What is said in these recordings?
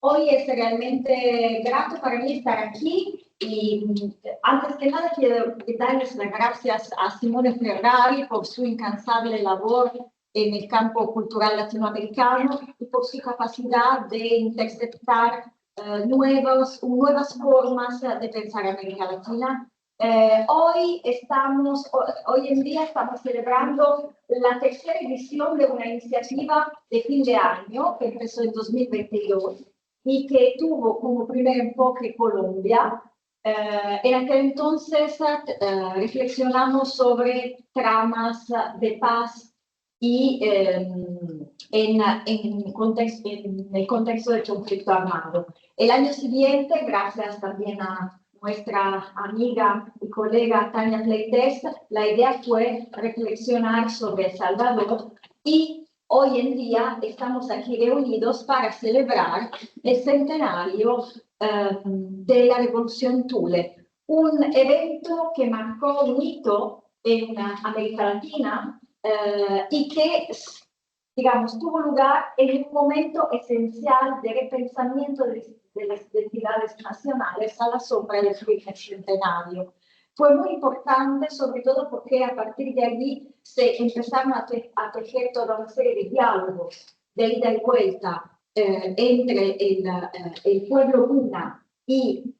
Hoy es realmente grato para mí estar aquí y antes que nada quiero darles las gracias a Simone Ferrari por su incansable labor en el campo cultural latinoamericano y por su capacidad de interceptar nuevas formas de pensar América Latina. Hoy en día estamos celebrando la tercera edición de una iniciativa de fin de año que empezó en 2022 y que tuvo como primer enfoque Colombia. En aquel entonces reflexionamos sobre tramas de paz y en el contexto del conflicto armado. El año siguiente, gracias también a nuestra amiga y colega Tania Pleites, la idea fue reflexionar sobre El Salvador y hoy en día estamos aquí reunidos para celebrar el centenario de la Revolución Thule, un evento que marcó un hito en América Latina y que, digamos, tuvo lugar en un momento esencial de repensamiento de las identidades nacionales a la sombra del centenario. Fue muy importante, sobre todo porque a partir de allí se empezaron a tejer toda una serie de diálogos de ida y vuelta entre el pueblo Guna y,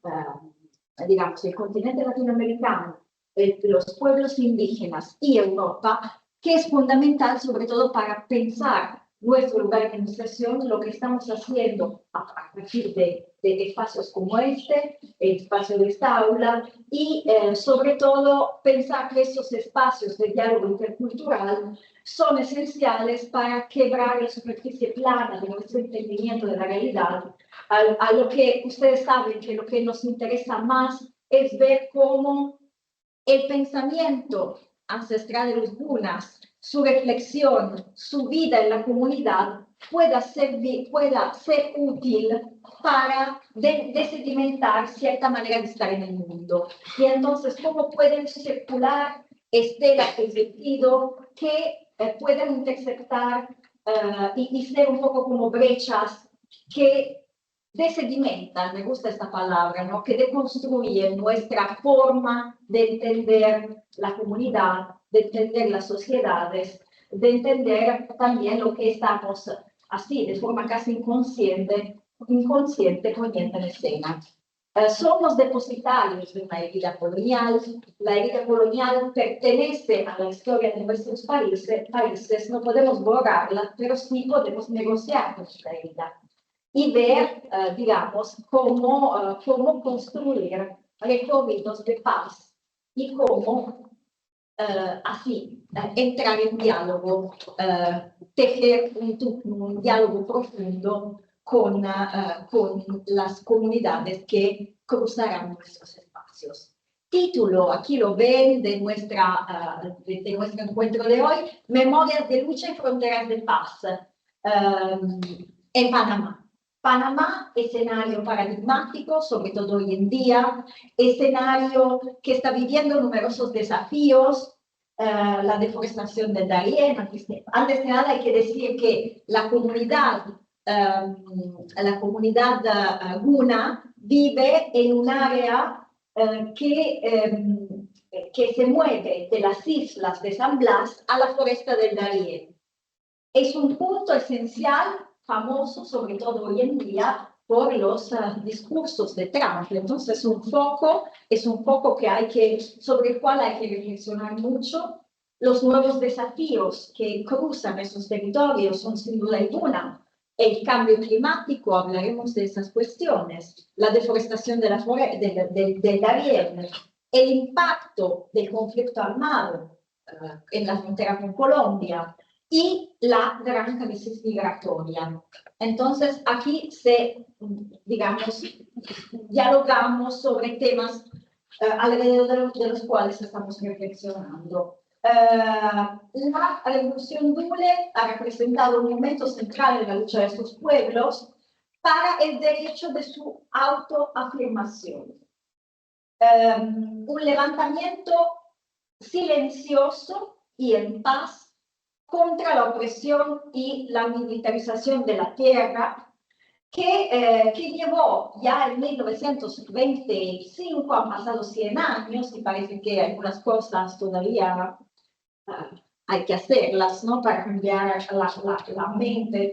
digamos, el continente latinoamericano, los pueblos indígenas y Europa, que es fundamental sobre todo para pensar nuestro lugar en administración, lo que estamos haciendo a partir de espacios como este, el espacio de esta aula, y sobre todo pensar que estos espacios de diálogo intercultural son esenciales para quebrar la superficie plana de nuestro entendimiento de la realidad, a lo que ustedes saben que lo que nos interesa más es ver cómo el pensamiento ancestral de los Gunas, su reflexión, su vida en la comunidad, pueda ser útil para desedimentar cierta manera de estar en el mundo. Y entonces, ¿cómo pueden circular estelas de sentido que puedan interceptar y ser un poco como brechas que desedimentan, me gusta esta palabra, ¿no? Que deconstruyen nuestra forma de entender la comunidad, de entender las sociedades, de entender también lo que estamos así, de forma casi inconsciente poniendo en escena. Somos depositarios de una herida colonial, la herida colonial pertenece a la historia de nuestros países, no podemos borrarla, pero sí podemos negociar con esta herida y ver, digamos, cómo construir recorridos de paz y cómo así entrar en diálogo, tejer un diálogo profundo con las comunidades que cruzarán nuestros espacios. Título, aquí lo ven, de nuestro encuentro de hoy: Memorias de lucha y fronteras de paz en Panamá. Panamá, escenario paradigmático, sobre todo hoy en día, escenario que está viviendo numerosos desafíos, la deforestación del Darién. Antes de nada hay que decir que la comunidad Guna vive en un área que se mueve de las islas de San Blas a la foresta del Darién. Es un punto esencial, famoso, sobre todo hoy en día, por los discursos de Trump. Entonces, es un foco sobre el cual hay que reflexionar mucho. Los nuevos desafíos que cruzan esos territorios son sin duda alguna el cambio climático, hablaremos de esas cuestiones, la deforestación del Darién, el impacto del conflicto armado en la frontera con Colombia, y la gran crisis migratoria. Entonces, aquí digamos, dialogamos sobre temas alrededor de los cuales estamos reflexionando. La Revolución Thule ha representado un momento central en la lucha de estos pueblos para el derecho de su autoafirmación. Un levantamiento silencioso y en paz contra la opresión y la militarización de la tierra, que llevó ya en 1925, han pasado 100 años y parece que algunas cosas todavía hay que hacerlas, ¿no? Para cambiar la mente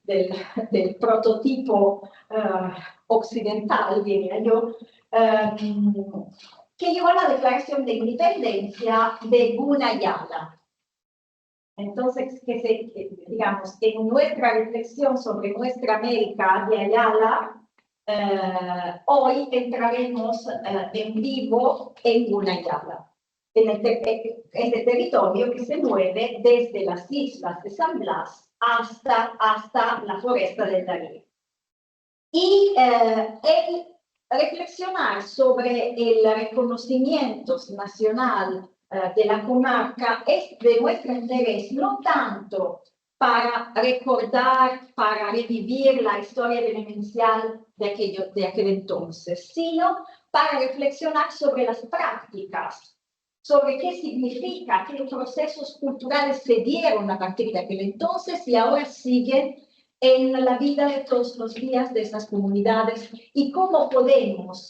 del prototipo occidental, diría yo, que llevó a la Declaración de Independencia de Gunayala. Entonces, digamos, en nuestra reflexión sobre nuestra América de Ayala, hoy entraremos en vivo en Gunayala, en este territorio que se mueve desde las islas de San Blas hasta la floresta del Darién. Y el reflexionar sobre el reconocimiento nacional de la comarca es de nuestro interés, no tanto para recordar, para revivir la historia vivencial de aquel entonces, sino para reflexionar sobre las prácticas, sobre qué significa, qué procesos culturales se dieron a partir de aquel entonces y ahora siguen en la vida de todos los días de esas comunidades y cómo podemos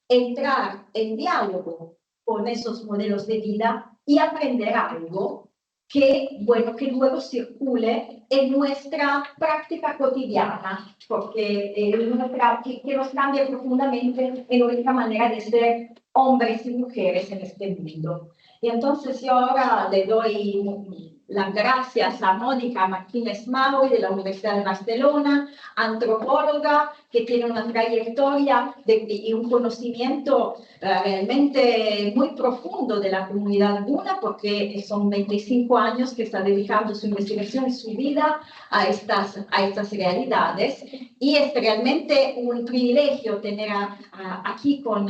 entrar en diálogo con esos modelos de vida y aprender algo que, bueno, que luego circule en nuestra práctica cotidiana, porque que nos cambia profundamente en nuestra manera de ser hombres y mujeres en este mundo. Y entonces yo ahora le doy las gracias a Mónica Martínez Mauri de la Universidad de Barcelona, antropóloga que tiene una trayectoria y un conocimiento realmente muy profundo de la comunidad guna, porque son 25 años que está dedicando su investigación y su vida a estas realidades. Y es realmente un privilegio tener aquí con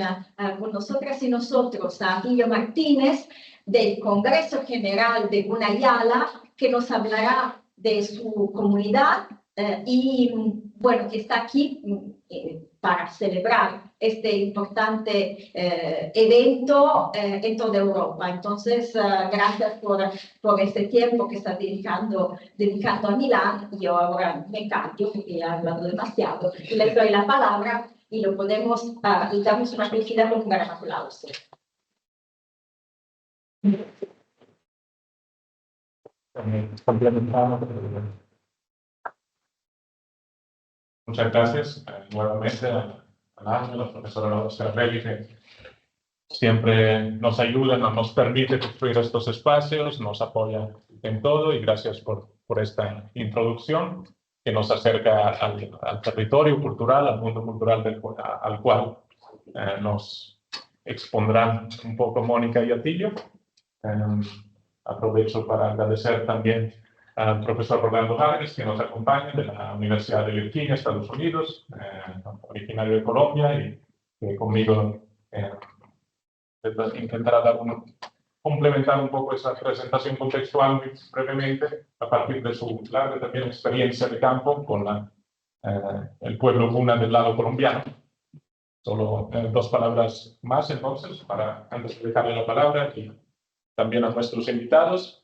nosotras y nosotros a Guillo Martínez, del Congreso General de Gunayala, que nos hablará de su comunidad y, bueno, que está aquí para celebrar este importante evento en toda Europa. Entonces, gracias por este tiempo que está dedicando a Milán. Yo ahora me callo porque he hablado demasiado. Les doy la palabra y lo podemos, y damos una felicidad con un gran aplauso. Muchas gracias nuevamente a Ángela, profesora Cervelli, que siempre nos ayuda, nos permite construir estos espacios, nos apoya en todo, y gracias por esta introducción que nos acerca al territorio cultural, al mundo cultural al cual nos expondrán un poco Mónica y Atilio. Aprovecho para agradecer también al profesor Rolando Vargas, que nos acompaña de la Universidad de Virginia, Estados Unidos, originario de Colombia, y que conmigo intentará complementar un poco esa presentación contextual muy brevemente a partir de su larga también experiencia de campo con el pueblo guna del lado colombiano. Solo dos palabras más entonces, antes de dejarle la palabra, y también a nuestros invitados.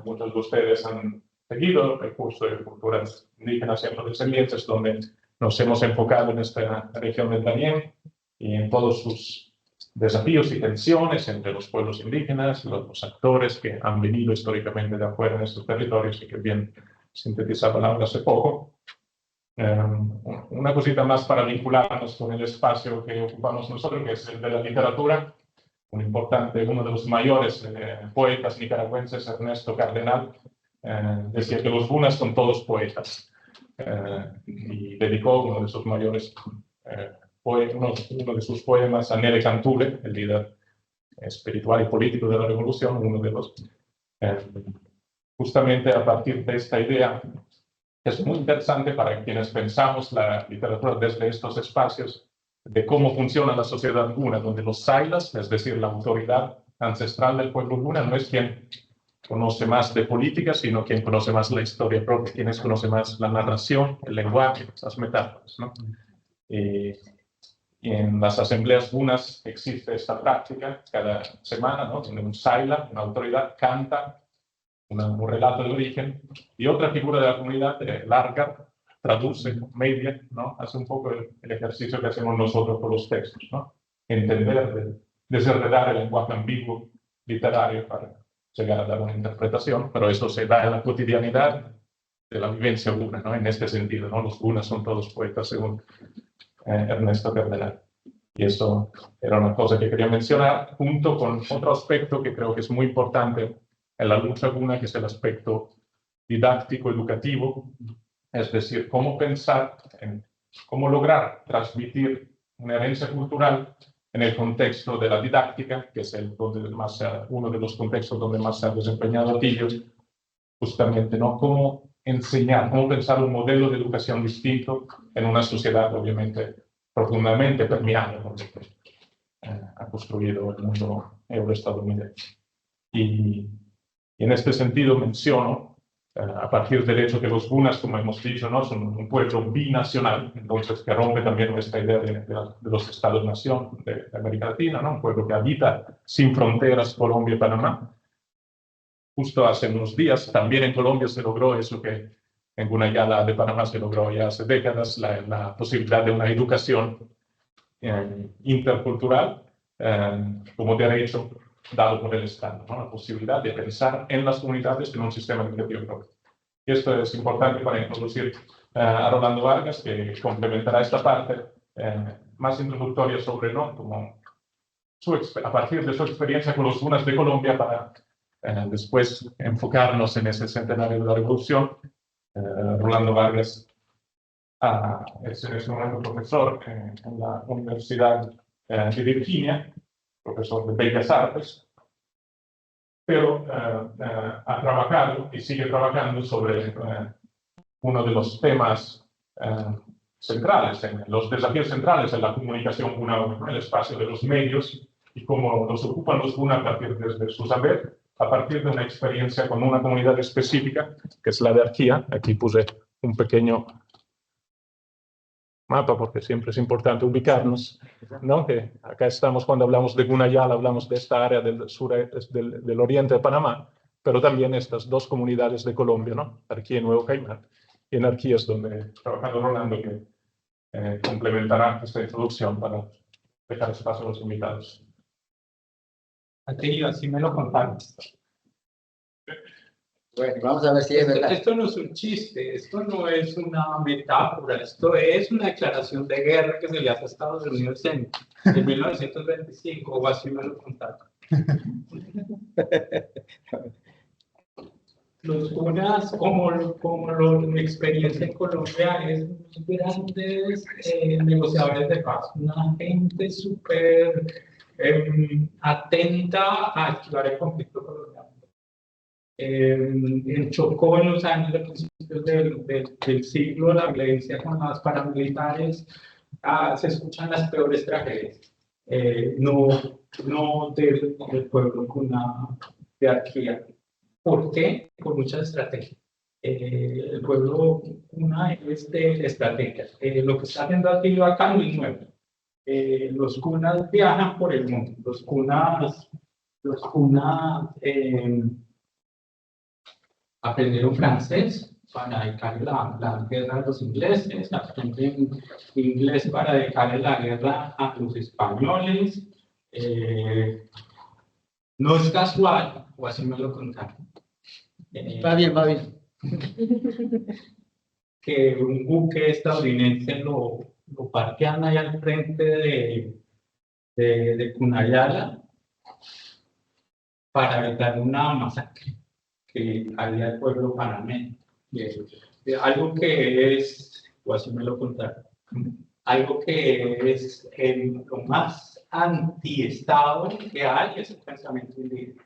Muchos de ustedes han seguido el curso de culturas indígenas y afrodescendientes, donde nos hemos enfocado en esta región del Darién y en todos sus desafíos y tensiones entre los pueblos indígenas, los actores que han venido históricamente de afuera en estos territorios y que bien sintetizaba Laura hace poco. Una cosita más para vincularnos con el espacio que ocupamos nosotros, que es el de la literatura. Uno de los mayores poetas nicaragüenses, Ernesto Cardenal, decía que los gunas son todos poetas, y dedicó uno de sus mayores uno de sus poemas a Nere Cantule, el líder espiritual y político de la revolución, uno de los, justamente a partir de esta idea, que es muy interesante para quienes pensamos la literatura desde estos espacios, de cómo funciona la sociedad guna, donde los sailas, es decir, la autoridad ancestral del pueblo guna, no es quien conoce más de política, sino quien conoce más la historia propia, quienes conoce más la narración, el lenguaje, las metáforas, ¿no? Y en las asambleas gunas existe esta práctica cada semana, ¿no? Donde un saila, una autoridad, canta un relato de origen, y otra figura de la comunidad, Largar, traduce, media, ¿no? Hace un poco el ejercicio que hacemos nosotros con los textos, ¿no? Entender, desenredar el lenguaje ambiguo literario para llegar a dar una interpretación, pero eso se da en la cotidianidad de la vivencia guna, ¿no? En este sentido, ¿no? Los gunas son todos poetas según Ernesto Cardenal. Y eso era una cosa que quería mencionar, junto con otro aspecto que creo que es muy importante en la lucha guna, que es el aspecto didáctico, educativo, es decir, cómo pensar, cómo lograr transmitir una herencia cultural en el contexto de la didáctica, que es uno de los contextos donde más se ha desempeñado Atillo, justamente, ¿no? Cómo enseñar, cómo pensar un modelo de educación distinto en una sociedad, obviamente, profundamente permeada por lo que ha construido el mundo euroestadounidense. Y en este sentido menciono, a partir del hecho que los gunas, como hemos dicho, ¿no? Son un pueblo binacional, entonces que rompe también esta idea de los estados-nación de América Latina, ¿no? Un pueblo que habita sin fronteras, Colombia y Panamá. Justo hace unos días, también en Colombia se logró eso que en Gunayala de Panamá se logró ya hace décadas, la posibilidad de una educación intercultural como derecho dado por el Estado, ¿no? La posibilidad de pensar en las comunidades en un sistema educativo propio. Y esto es importante para introducir a Rolando Vargas, que complementará esta parte más introductoria sobre, ¿no? Como a partir de su experiencia con los gunas de Colombia para después enfocarnos en ese centenario de la Revolución. Rolando Vargas es en este momento profesor en la Universidad de Virginia, profesor de Bellas Artes, pero ha trabajado y sigue trabajando sobre uno de los temas centrales, los desafíos centrales en la comunicación guna, el espacio de los medios y cómo los ocupan los guna a partir de su saber, a partir de una experiencia con una comunidad específica, que es la de Arquía. Aquí puse un pequeño mapa porque siempre es importante ubicarnos, ¿no? Que acá estamos cuando hablamos de Gunayala, hablamos de esta área del oriente de Panamá, pero también estas dos comunidades de Colombia, ¿no? Arquía y Nuevo Caimán. Y en Arquía es donde trabajando Rolando, que complementará esta introducción para dejar espacio a los invitados. Aquí así me lo contaron. Bueno, vamos a ver si es verdad. Esto no es un chiste, esto no es una metáfora, esto es una declaración de guerra que se le hace a Estados Unidos en 1925, o así me lo contaron. Los gunas, como mi experiencia en Colombia, es grandes negociadores de paz, una gente súper atenta a esquivar el conflicto colonial. En Chocó, en los años de principios del siglo, la violencia con las paramilitares, se escuchan las peores tragedias. No del pueblo guna de Arquía. ¿Por qué? Por muchas estrategias. El pueblo guna es de estrategias. Lo que está haciendo Atilio acá no es nuevo. Los gunas viajan por el mundo. Los gunas aprendieron francés para dedicarle la guerra a los ingleses, aprenden inglés para dedicarle la guerra a los españoles. No es casual, o así me lo contaron. Va bien, va bien. Que un buque estadounidense lo parquean ahí al frente de Cunayala para evitar una masacre que había el pueblo panameño. Algo que es, o así me lo contaron, algo que es lo más antiestado que hay es el pensamiento indígena.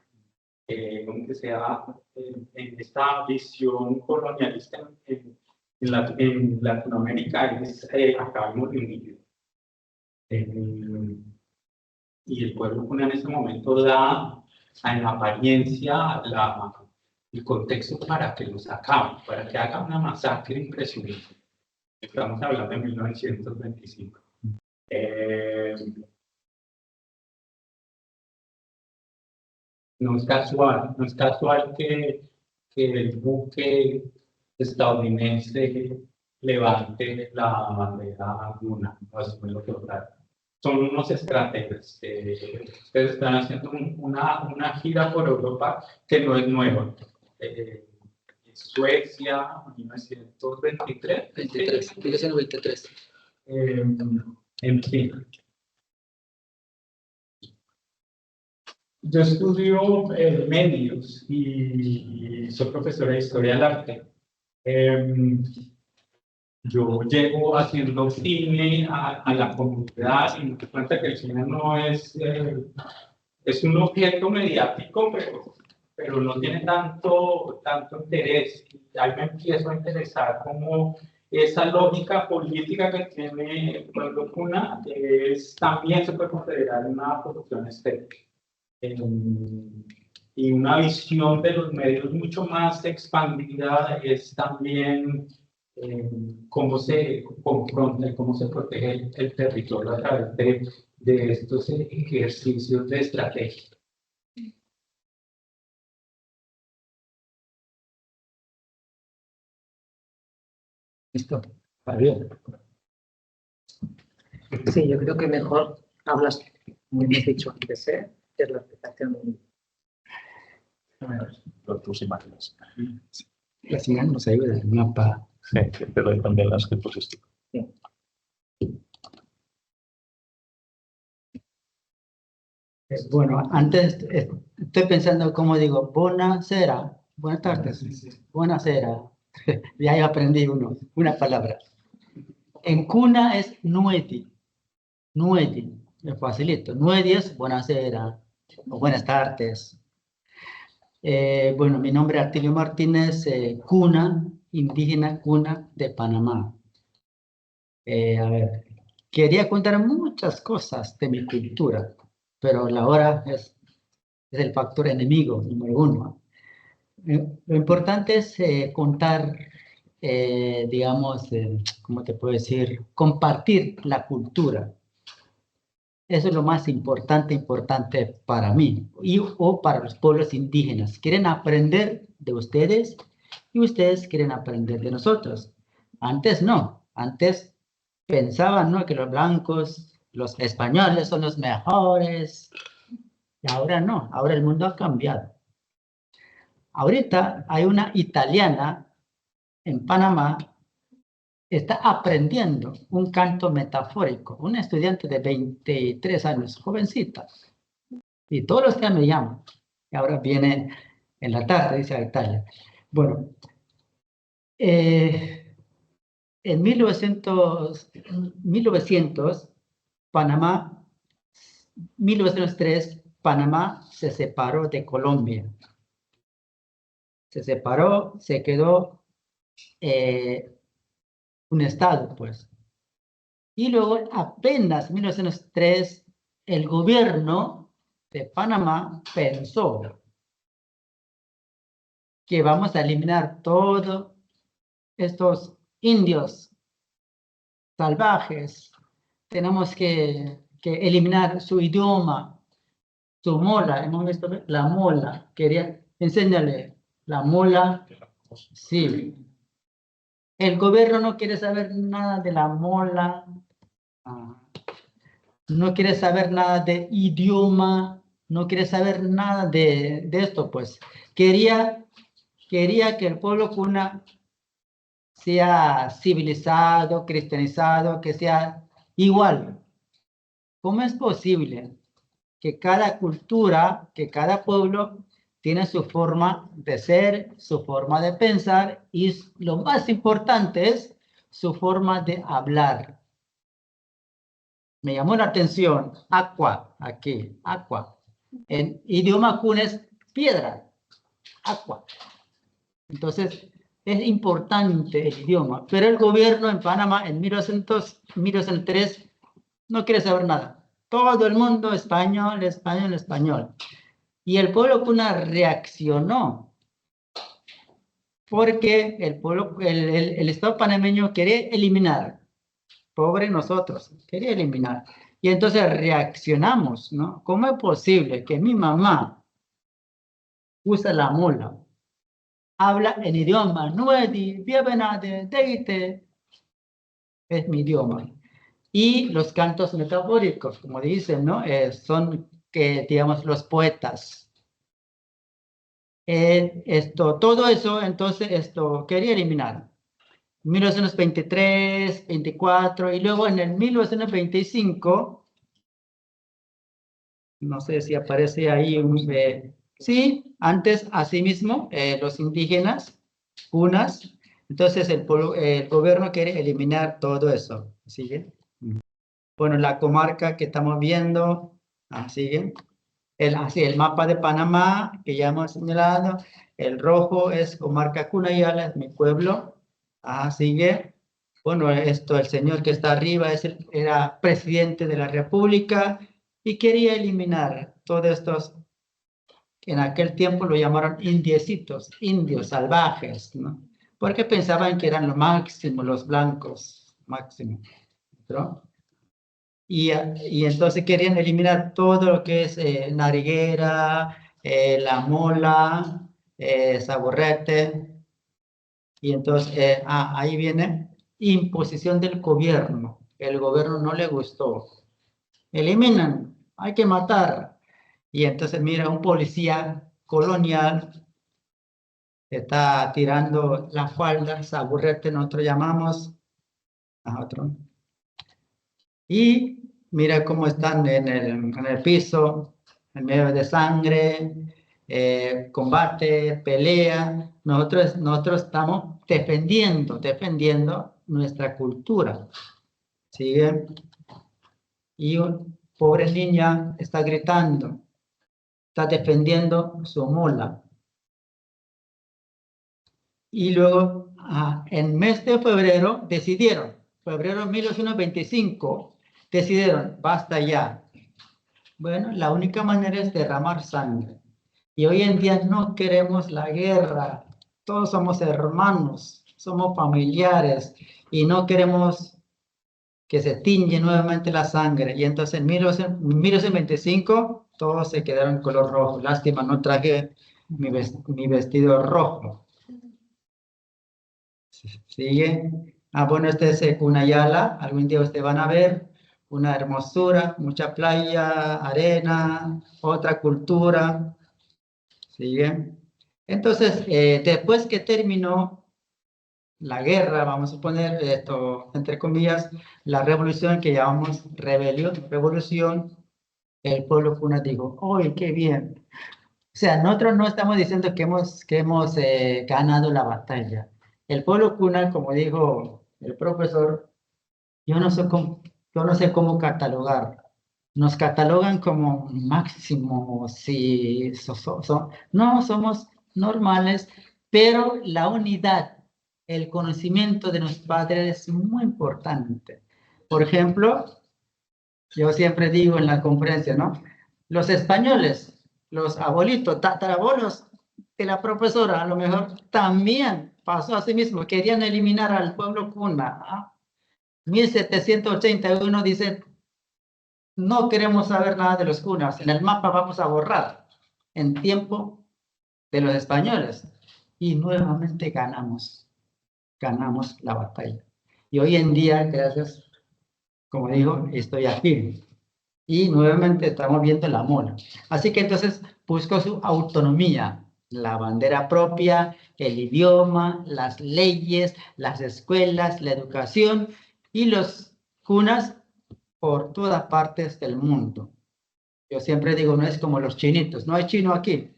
Aunque sea en esta visión colonialista en Latinoamérica, acabamos de unir. Y el pueblo guna en ese momento da en apariencia el contexto para que los acaben, para que haga una masacre impresionante. Estamos hablando de 1925. No es casual que el buque estadounidense levante la bandera Guna, así me lo contaron. Son unos estrategas. Ustedes están haciendo una gira por Europa que no es nueva. Suecia, 1923. 1923. En fin. Yo estudio medios y soy profesor de historia del arte. Yo llego haciendo cine a la comunidad y me doy cuenta que el cine no es un objeto mediático, pero no tiene tanto interés. Ahí me empiezo a interesar como esa lógica política que tiene el pueblo Cuna también se puede considerar una producción estética. Y una visión de los medios mucho más expandida es también cómo se confronta y cómo se protege el territorio a través de estos ejercicios de estrategia. Listo. Está bien. Sí, yo creo que mejor hablas, como hemos dicho antes, que es la aplicación. Tus imágenes. Las imágenes nos ayudan el mapa. Sí, que te doy también las que pusiste. Sí. Bueno, antes estoy pensando cómo digo, buonasera, buenas tardes, buonasera. Ya aprendí una palabra. En Cuna es nueti, es facilito. Nueti es buonasera o buenas tardes. Bueno, mi nombre es Artilio Martínez, Cuna, indígena Cuna de Panamá. A ver, quería contar muchas cosas de mi cultura, pero la hora es el factor enemigo número uno. Lo importante es contar, digamos, ¿cómo te puedo decir? Compartir la cultura. Eso es lo más importante para mí o para los pueblos indígenas. Quieren aprender de ustedes y ustedes quieren aprender de nosotros. Antes no, antes pensaban, ¿no?, que los blancos, los españoles son los mejores. Y ahora no, ahora el mundo ha cambiado. Ahorita hay una italiana en Panamá, está aprendiendo un canto metafórico, una estudiante de 23 años, jovencita. Y todos los días me llaman. Y ahora viene en la tarde, dice a Italia. Bueno, en 1900, Panamá, 1903, Panamá se separó de Colombia. Se separó, se quedó un estado, pues. Y luego, apenas en 1903, el gobierno de Panamá pensó que vamos a eliminar todos estos indios salvajes. Tenemos que eliminar su idioma, su mola. Hemos visto la mola. Quería enseñarle la mola. Sí. El gobierno no quiere saber nada de la mola. No quiere saber nada de idioma. No quiere saber nada de esto, pues. Quería que el pueblo Cuna sea civilizado, cristianizado, que sea igual. ¿Cómo es posible que cada cultura, que cada pueblo tiene su forma de ser, su forma de pensar y lo más importante es su forma de hablar? Me llamó la atención, aqua, aquí, aqua. En idioma Cuna es piedra, aqua. Entonces, es importante el idioma, pero el gobierno en Panamá en 1903 no quiere saber nada. Todo el mundo español, español, español. Y el pueblo Cuna reaccionó porque el Estado panameño quería eliminar. Pobre nosotros, quería eliminar. Y entonces reaccionamos, ¿no? ¿Cómo es posible que mi mamá usa la mula? Habla en idioma nuedi, biebenade, deite, es mi idioma. Y los cantos metafóricos, como dicen, ¿no? Son, digamos, los poetas. Todo eso, entonces, quería eliminar. 1923, 24, y luego en el 1925, no sé si aparece ahí sí, antes, asimismo, los indígenas, unas, entonces el gobierno quiere eliminar todo eso, ¿sigue? Bueno, la comarca que estamos viendo, ¿sigue? El mapa de Panamá, que ya hemos señalado, el rojo es comarca Cunayala, es mi pueblo, sigue. Bueno, el señor que está arriba era presidente de la República y quería eliminar todos estos, que en aquel tiempo lo llamaron indiecitos, indios salvajes, ¿no? Porque pensaban que eran lo máximo, los blancos, máximo, ¿no? Y entonces querían eliminar todo lo que es Nariguera, La Mola, Saborrete. Y entonces ahí viene imposición del gobierno. El gobierno no le gustó. Eliminan, hay que matar. Y entonces mira, un policía colonial está tirando la falda, Saborrete nosotros llamamos a otro. Y mira cómo están en el piso, en medio de sangre, combate, pelea. Nosotros estamos defendiendo nuestra cultura. ¿Sigue? Y una pobre niña está gritando, está defendiendo su mola. Y luego, en mes de febrero, febrero de 1925, decidieron, basta ya. Bueno, la única manera es derramar sangre. Y hoy en día no queremos la guerra. Todos somos hermanos, somos familiares y no queremos que se tiñe nuevamente la sangre. Y entonces en 1925 todos se quedaron color rojo. Lástima, no traje mi vestido rojo. ¿Sigue? Bueno, este es Cunayala. Algún día ustedes van a ver una hermosura, mucha playa, arena, otra cultura. ¿Sigue? Entonces, después que terminó la guerra, vamos a poner esto entre comillas, la revolución que llamamos revolución, el pueblo cuna dijo, ¡ay, qué bien! O sea, nosotros no estamos diciendo que hemos ganado la batalla. El pueblo cuna, como dijo el profesor, yo no sé cómo catalogar. Nos catalogan como máximo, si no somos normales, pero la unidad, el conocimiento de nuestros padres es muy importante. Por ejemplo, yo siempre digo en la conferencia, ¿no? Los españoles, los abuelitos, tatarabuelos de la profesora, a lo mejor también pasó así mismo, querían eliminar al pueblo cuna. 1781 dice, no queremos saber nada de los cunas, en el mapa vamos a borrar en tiempo de los españoles. Y nuevamente ganamos la batalla. Y hoy en día, gracias, como digo, estoy aquí. Y nuevamente estamos viendo la mola. Así que entonces busco su autonomía, la bandera propia, el idioma, las leyes, las escuelas, la educación y los cunas por todas partes del mundo. Yo siempre digo, no es como los chinitos, no hay chino aquí.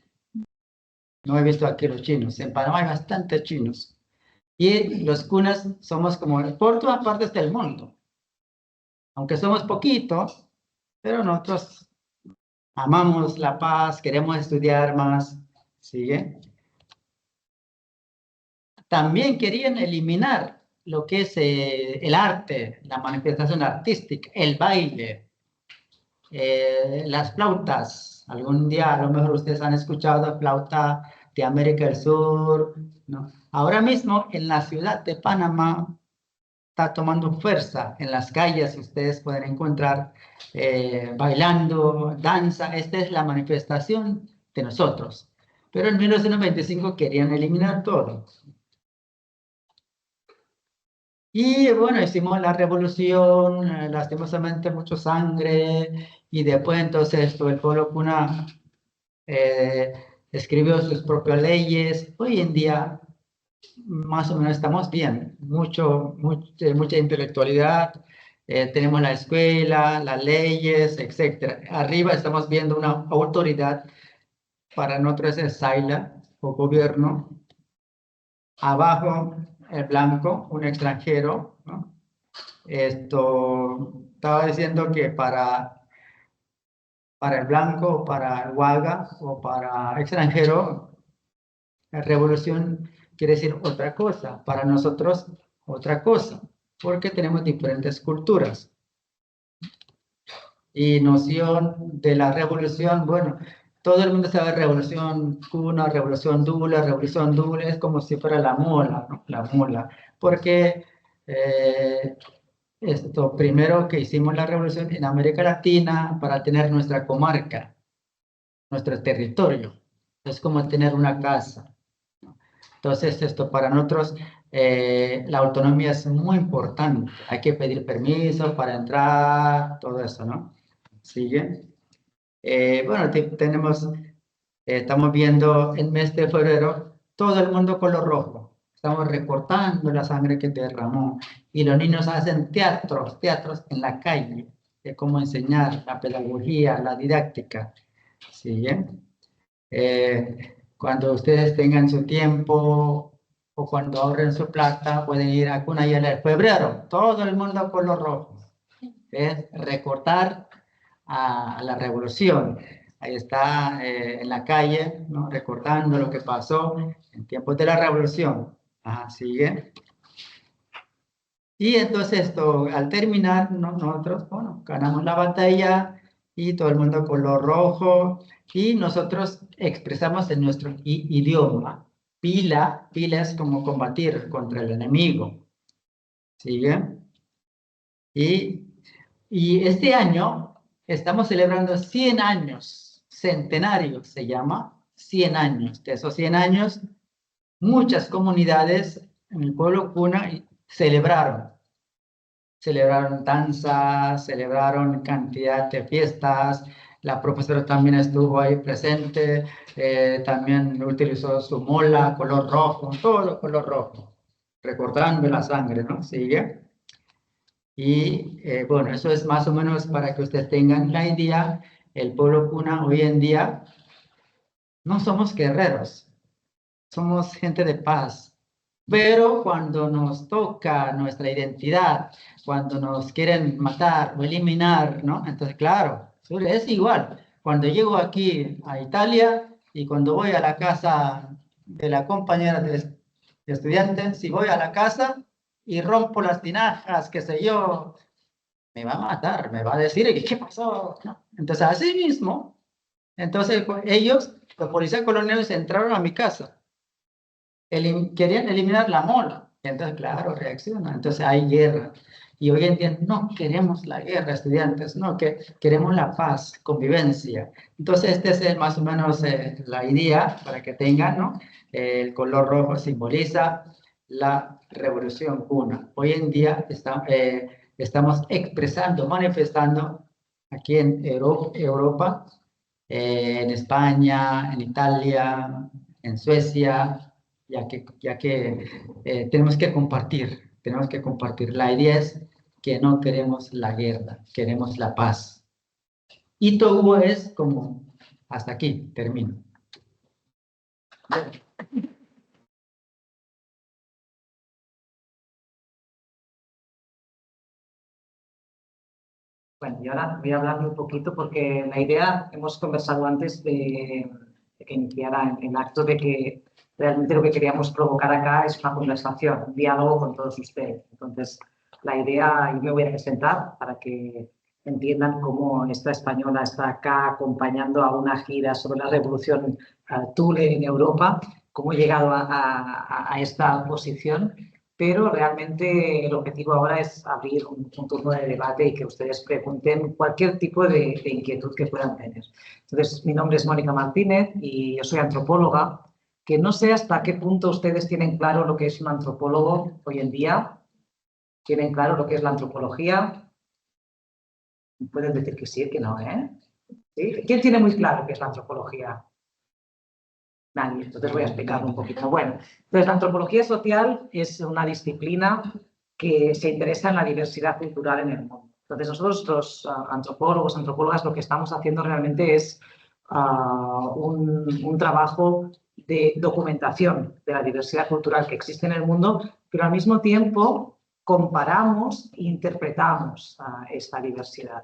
No he visto aquí los chinos. En Panamá hay bastantes chinos. Y los cunas somos como por todas partes del mundo. Aunque somos poquitos, pero nosotros amamos la paz, queremos estudiar más. ¿Sigue? También querían eliminar lo que es el arte, la manifestación artística, el baile, las flautas. Algún día a lo mejor ustedes han escuchado flauta de América del Sur, ¿no? Ahora mismo en la ciudad de Panamá está tomando fuerza en las calles. Ustedes pueden encontrar bailando, danza. Esta es la manifestación de nosotros. Pero en 1925 querían eliminar todo. Y bueno, hicimos la revolución, lastimosamente mucho sangre, y después entonces el pueblo Puna escribió sus propias leyes. Hoy en día más o menos estamos bien, mucha intelectualidad, tenemos la escuela, las leyes, etcétera. Arriba estamos viendo una autoridad, para nosotros es Saila o gobierno. Abajo el blanco, un extranjero, ¿no? Esto estaba diciendo que para el blanco, para el huaga o para extranjero, la revolución quiere decir otra cosa, para nosotros otra cosa, porque tenemos diferentes culturas. Y noción de la revolución, bueno, todo el mundo sabe revolución cuna, revolución dula, es como si fuera la mula, ¿no? La mula, porque esto primero que hicimos la revolución en América Latina para tener nuestra comarca, nuestro territorio, es como tener una casa. Entonces, esto para nosotros, la autonomía es muy importante. Hay que pedir permiso para entrar, todo eso, ¿no? ¿Sigue? Bueno, estamos viendo el mes de febrero, todo el mundo color rojo. Estamos recortando la sangre que derramó. Y los niños hacen teatros en la calle, de cómo enseñar la pedagogía, la didáctica. ¿Sigue? Cuando ustedes tengan su tiempo o cuando ahorren su plata, pueden ir a Cunayala en febrero. Todo el mundo color rojo. Es recortar a la revolución. Ahí está en la calle, ¿no? Recordando lo que pasó en tiempos de la revolución. Ajá, sigue. Y entonces esto, al terminar, nosotros, bueno, ganamos la batalla y todo el mundo color rojo y nosotros expresamos en nuestro idioma. Pila es como combatir contra el enemigo. ¿Sigue? Y este año estamos celebrando 100 años, centenario se llama, 100 años. De esos 100 años, muchas comunidades en el pueblo Puna celebraron danzas, celebraron cantidad de fiestas, la profesora también estuvo ahí presente, también utilizó su mola, color rojo, todo color rojo, recordando la sangre, ¿no? ¿Sigue? Y bueno, eso es más o menos para que ustedes tengan la idea. El pueblo Puna hoy en día no somos guerreros, somos gente de paz. Pero cuando nos toca nuestra identidad, cuando nos quieren matar o eliminar, ¿no? Entonces, claro, es igual. Cuando llego aquí a Italia y cuando voy a la casa de la compañera de estudiantes, si voy a la casa y rompo las tinajas, qué sé yo, me va a matar, me va a decir, ¿qué pasó? ¿No? Entonces, así mismo, entonces ellos, los policías coloniales, entraron a mi casa, querían eliminar la mola, entonces, claro, reacciona, entonces hay guerra. Y hoy en día no queremos la guerra, estudiantes, no, que queremos la paz, convivencia. Entonces, este es más o menos la idea para que tengan, ¿no? El color rojo simboliza la revolución cuna. Hoy en día estamos expresando, manifestando aquí en Europa, en España, en Italia, en Suecia, ya que tenemos que compartir. La idea es que no queremos la guerra, queremos la paz. Y todo es como, hasta aquí, termino. Bueno, y ahora voy a hablar un poquito porque la idea, hemos conversado antes de que iniciara el acto de que realmente lo que queríamos provocar acá es una conversación, un diálogo con todos ustedes. Entonces, la idea, yo me voy a presentar para que entiendan cómo esta española está acá acompañando a una gira sobre la revolución Thule en Europa, cómo he llegado a esta posición. Pero realmente el objetivo ahora es abrir un turno de debate y que ustedes pregunten cualquier tipo de inquietud que puedan tener. Entonces, mi nombre es Mónica Martínez y yo soy antropóloga, que no sé hasta qué punto ustedes tienen claro lo que es un antropólogo hoy en día. ¿Tienen claro lo que es la antropología? Pueden decir que sí, que no, ¿eh? ¿Sí? ¿Quién tiene muy claro qué es la antropología? Nadie, entonces voy a explicarlo un poquito. Bueno, entonces la antropología social es una disciplina que se interesa en la diversidad cultural en el mundo. Entonces nosotros los antropólogos, antropólogas, lo que estamos haciendo realmente es un trabajo de documentación de la diversidad cultural que existe en el mundo, pero al mismo tiempo comparamos e interpretamos esta diversidad.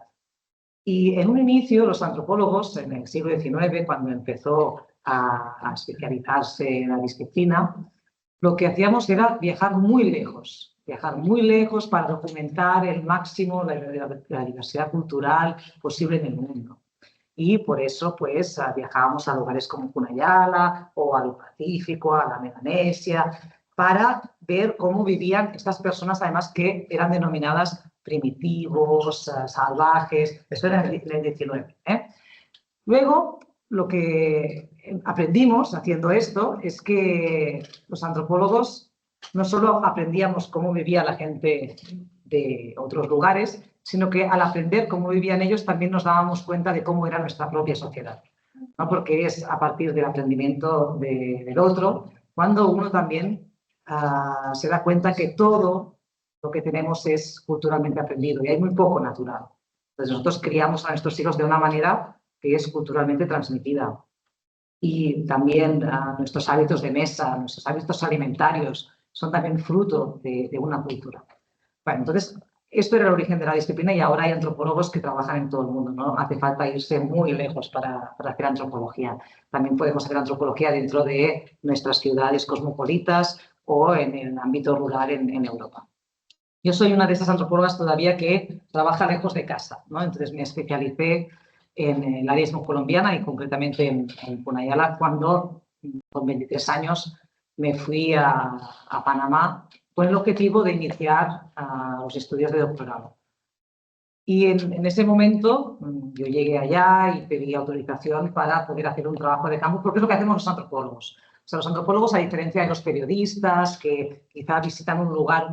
Y en un inicio, los antropólogos, en el siglo XIX, cuando empezó a especializarse en la disciplina, lo que hacíamos era viajar muy lejos para documentar el máximo la diversidad cultural posible en el mundo. Y por eso, pues, viajábamos a lugares como Cunayala o al Pacífico, a la Melanesia, para ver cómo vivían estas personas, además que eran denominadas primitivos, salvajes, eso era en el 19. Luego, lo que aprendimos haciendo esto es que los antropólogos no solo aprendíamos cómo vivía la gente de otros lugares, sino que al aprender cómo vivían ellos también nos dábamos cuenta de cómo era nuestra propia sociedad, ¿no? Porque es a partir del aprendimiento del otro cuando uno también se da cuenta que todo lo que tenemos es culturalmente aprendido y hay muy poco natural. Entonces nosotros criamos a nuestros hijos de una manera que es culturalmente transmitida. Y también nuestros hábitos de mesa, nuestros hábitos alimentarios son también fruto de una cultura. Bueno, entonces, esto era el origen de la disciplina y ahora hay antropólogos que trabajan en todo el mundo. No hace falta irse muy lejos para hacer antropología. También podemos hacer antropología dentro de nuestras ciudades cosmopolitas o en el ámbito rural en Europa. Yo soy una de esas antropólogas todavía que trabaja lejos de casa, ¿no? Entonces me especialicé en el área colombiana y concretamente en Cunayala cuando con 23 años me fui a Panamá con el objetivo de iniciar los estudios de doctorado. Y en ese momento yo llegué allá y pedí autorización para poder hacer un trabajo de campo, porque es lo que hacemos los antropólogos. O sea, los antropólogos, a diferencia de los periodistas que quizá visitan un lugar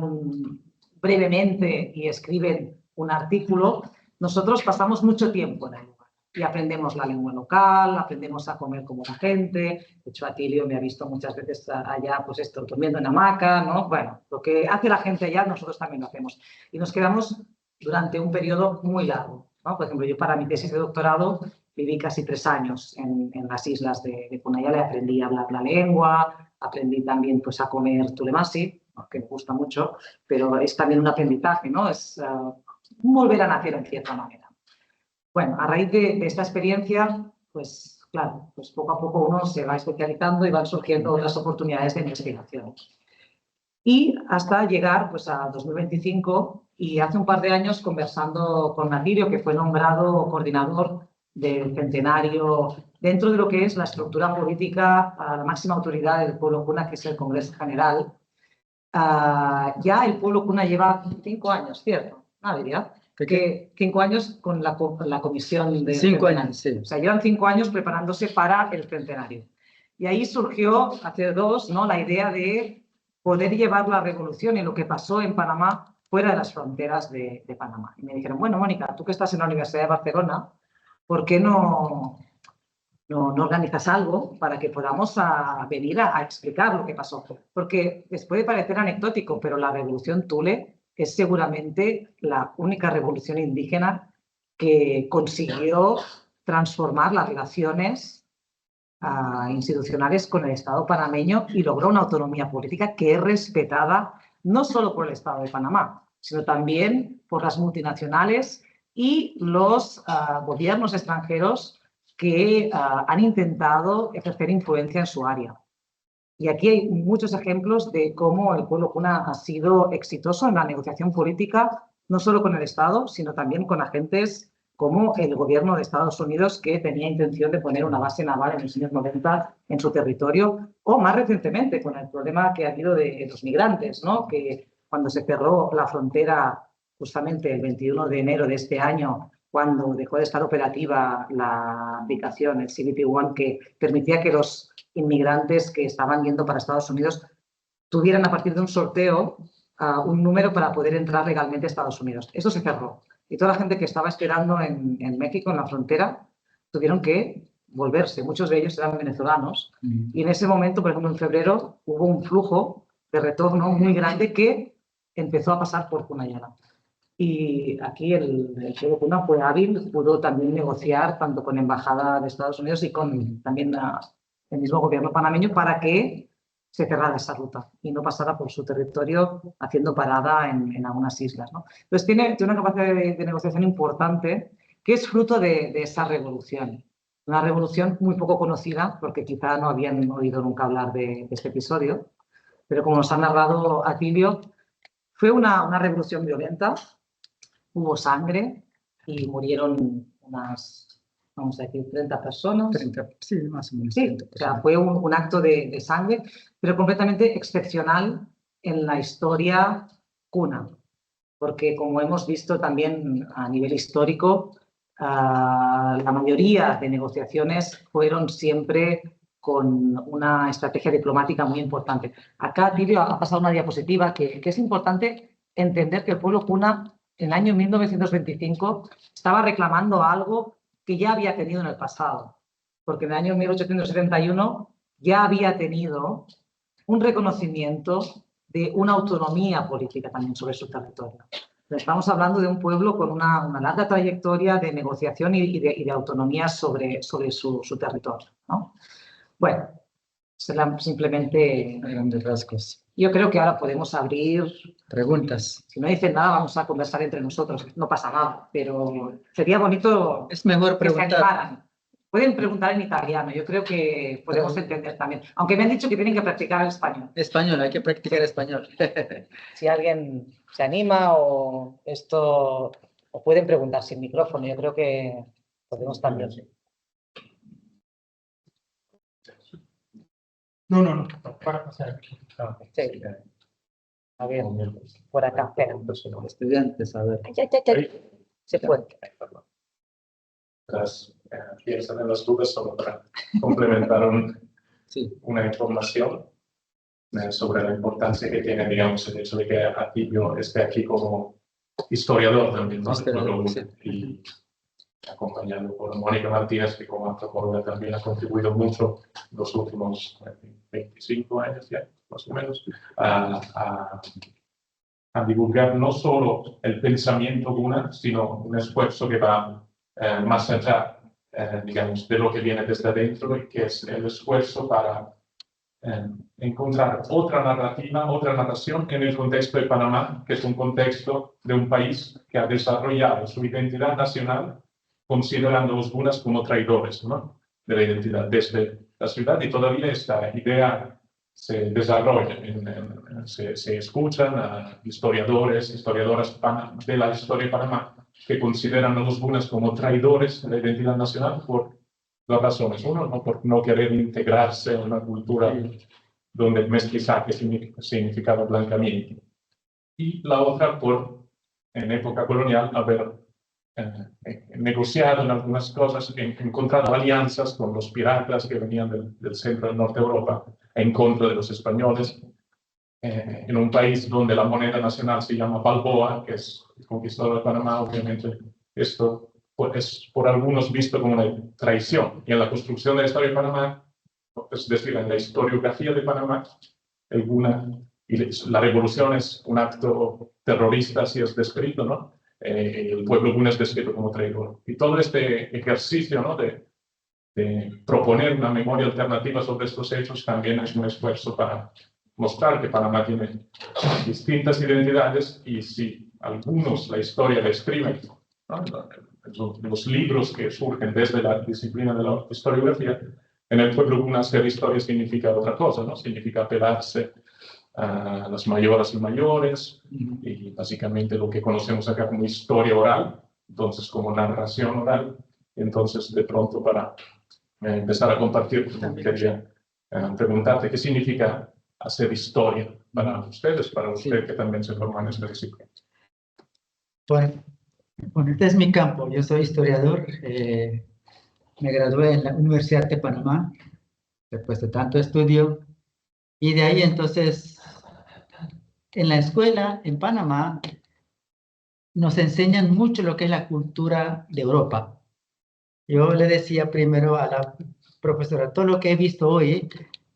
brevemente y escriben un artículo, nosotros pasamos mucho tiempo en el lugar y aprendemos la lengua local, aprendemos a comer como la gente. De hecho, Atilio me ha visto muchas veces allá, pues esto, durmiendo en hamaca, ¿no? Bueno, lo que hace la gente allá, nosotros también lo hacemos. Y nos quedamos durante un periodo muy largo, ¿no? Por ejemplo, yo para mi tesis de doctorado viví casi 3 años en las islas de Cunayala y aprendí a hablar la lengua, aprendí también pues, a comer tulemasi, que me gusta mucho, pero es también un aprendizaje, ¿no? Es volver a nacer en cierta manera. Bueno, a raíz de esta experiencia, pues claro, pues poco a poco uno se va especializando y van surgiendo otras oportunidades de investigación. Y hasta llegar pues, a 2025 y hace un par de años conversando con Atilio, que fue nombrado coordinador del centenario dentro de lo que es la estructura política a la máxima autoridad del pueblo Kuna, que es el Congreso General. Ya el pueblo Kuna lleva 5 años, ¿cierto? Diría que 5 años con la comisión de 5 años, sí. O sea, llevan 5 años preparándose para el centenario. Y ahí surgió, hace 2, ¿no? La idea de poder llevar la revolución y lo que pasó en Panamá fuera de las fronteras de Panamá. Y me dijeron, bueno, Mónica, tú que estás en la Universidad de Barcelona, ¿por qué no organizas algo para que podamos venir a explicar lo que pasó? Porque les puede parecer anecdótico, pero la revolución Thule es seguramente la única revolución indígena que consiguió transformar las relaciones institucionales con el Estado panameño y logró una autonomía política que es respetada no solo por el Estado de Panamá, sino también por las multinacionales y los gobiernos extranjeros que han intentado ejercer influencia en su área. Y aquí hay muchos ejemplos de cómo el pueblo Kuna ha sido exitoso en la negociación política, no solo con el Estado, sino también con agentes como el gobierno de Estados Unidos, que tenía intención de poner una base naval en los años 90 en su territorio, o más recientemente con el problema que ha habido de los migrantes, ¿no? Que cuando se cerró la frontera justamente el 21 de enero de este año, cuando dejó de estar operativa la aplicación, el CBP One, que permitía que los inmigrantes que estaban yendo para Estados Unidos tuvieran a partir de un sorteo un número para poder entrar legalmente a Estados Unidos. Eso se cerró. Y toda la gente que estaba esperando en México, en la frontera, tuvieron que volverse. Muchos de ellos eran venezolanos. Y en ese momento, por ejemplo, en febrero, hubo un flujo de retorno muy grande que empezó a pasar por Cunayala. Y aquí el pueblo Kuna fue hábil, pudo también negociar tanto con la Embajada de Estados Unidos y con también el mismo gobierno panameño para que se cerrara esa ruta y no pasara por su territorio haciendo parada en algunas islas, ¿no? Entonces tiene una capacidad de negociación importante que es fruto de esa revolución. Una revolución muy poco conocida porque quizá no habían oído nunca hablar de este episodio, pero como nos ha narrado Atilio, fue una revolución violenta, hubo sangre y murieron unas, vamos a decir, 30 personas. 30, sí, más o menos. Sí, o sea, fue un acto de sangre, pero completamente excepcional en la historia Kuna, porque como hemos visto también a nivel histórico, la mayoría de negociaciones fueron siempre con una estrategia diplomática muy importante. Acá, Tilio, ha pasado una diapositiva que es importante entender que el pueblo Kuna en el año 1925 estaba reclamando algo que ya había tenido en el pasado, porque en el año 1871 ya había tenido un reconocimiento de una autonomía política también sobre su territorio. Estamos hablando de un pueblo con una larga trayectoria de negociación y de autonomía sobre su territorio, ¿no? Bueno, simplemente Grandes rasgos. yo creo que ahora podemos abrir Preguntas. Si no dicen nada, vamos a conversar entre nosotros. No pasa nada, pero sería bonito Es mejor que se preguntar. animaran. Pueden preguntar en italiano, yo creo que podemos entender también. Aunque me han dicho que tienen que practicar el español. Español, hay que practicar español. Si alguien se anima o pueden preguntar sin micrófono, yo creo que podemos también. No. Para pasar aquí. Sí. A ver, por acá, espera. Estudiantes, a ver. Se puede. Piensan en las dudas solo para complementar Sí. una información sobre la importancia que tiene, digamos, el hecho de que Atilio esté aquí como historiador también, ¿no? Historiador, sí. Y acompañado por Mónica Martínez, que como antropóloga también ha contribuido mucho los últimos 25 años ya, más o menos, a divulgar no solo el pensamiento Kuna, sino un esfuerzo que va más allá, digamos, de lo que viene desde adentro, y que es el esfuerzo para encontrar otra narrativa, otra narración en el contexto de Panamá, que es un contexto de un país que ha desarrollado su identidad nacional considerando a los Kunas como traidores, ¿no?, de la identidad desde la ciudad, y todavía esta idea se desarrolla, se escuchan a historiadores, historiadoras de la historia de Panamá que consideran a los Kunas como traidores de la identidad nacional por dos razones. Uno, no por no querer integrarse en una cultura donde el mestizaje significaba blancamiento. Y la otra, por, en época colonial, haber negociado en algunas cosas, encontrado alianzas con los piratas que venían del centro y norte de Europa en contra de los españoles, en un país donde la moneda nacional se llama Balboa, que es el conquistador de Panamá. Obviamente esto es por algunos visto como una traición. Y en la construcción de la historia de Panamá, es decir, en la historiografía de Panamá, la revolución es un acto terrorista, así es descrito, ¿no? El pueblo Kuna es descrito como traidor. Y todo este ejercicio, ¿no?, de proponer una memoria alternativa sobre estos hechos también es un esfuerzo para mostrar que Panamá tiene distintas identidades, y si algunos la historia la escriben, ¿no?, los libros que surgen desde la disciplina de la historiografía, en el pueblo Kuna hacer historia significa otra cosa, ¿no? Significa apelarse a las mayoras y mayores, y básicamente lo que conocemos acá como historia oral, entonces como narración oral. Entonces, de pronto, para empezar a compartir, quería preguntarte qué significa hacer historia para ustedes, para usted que también se forma en esta disciplina. Bueno, este es mi campo. Yo soy historiador. Me gradué en la Universidad de Panamá después de tanto estudio, y de ahí entonces en la escuela en Panamá nos enseñan mucho lo que es la cultura de Europa. Yo le decía primero a la profesora, todo lo que he visto hoy,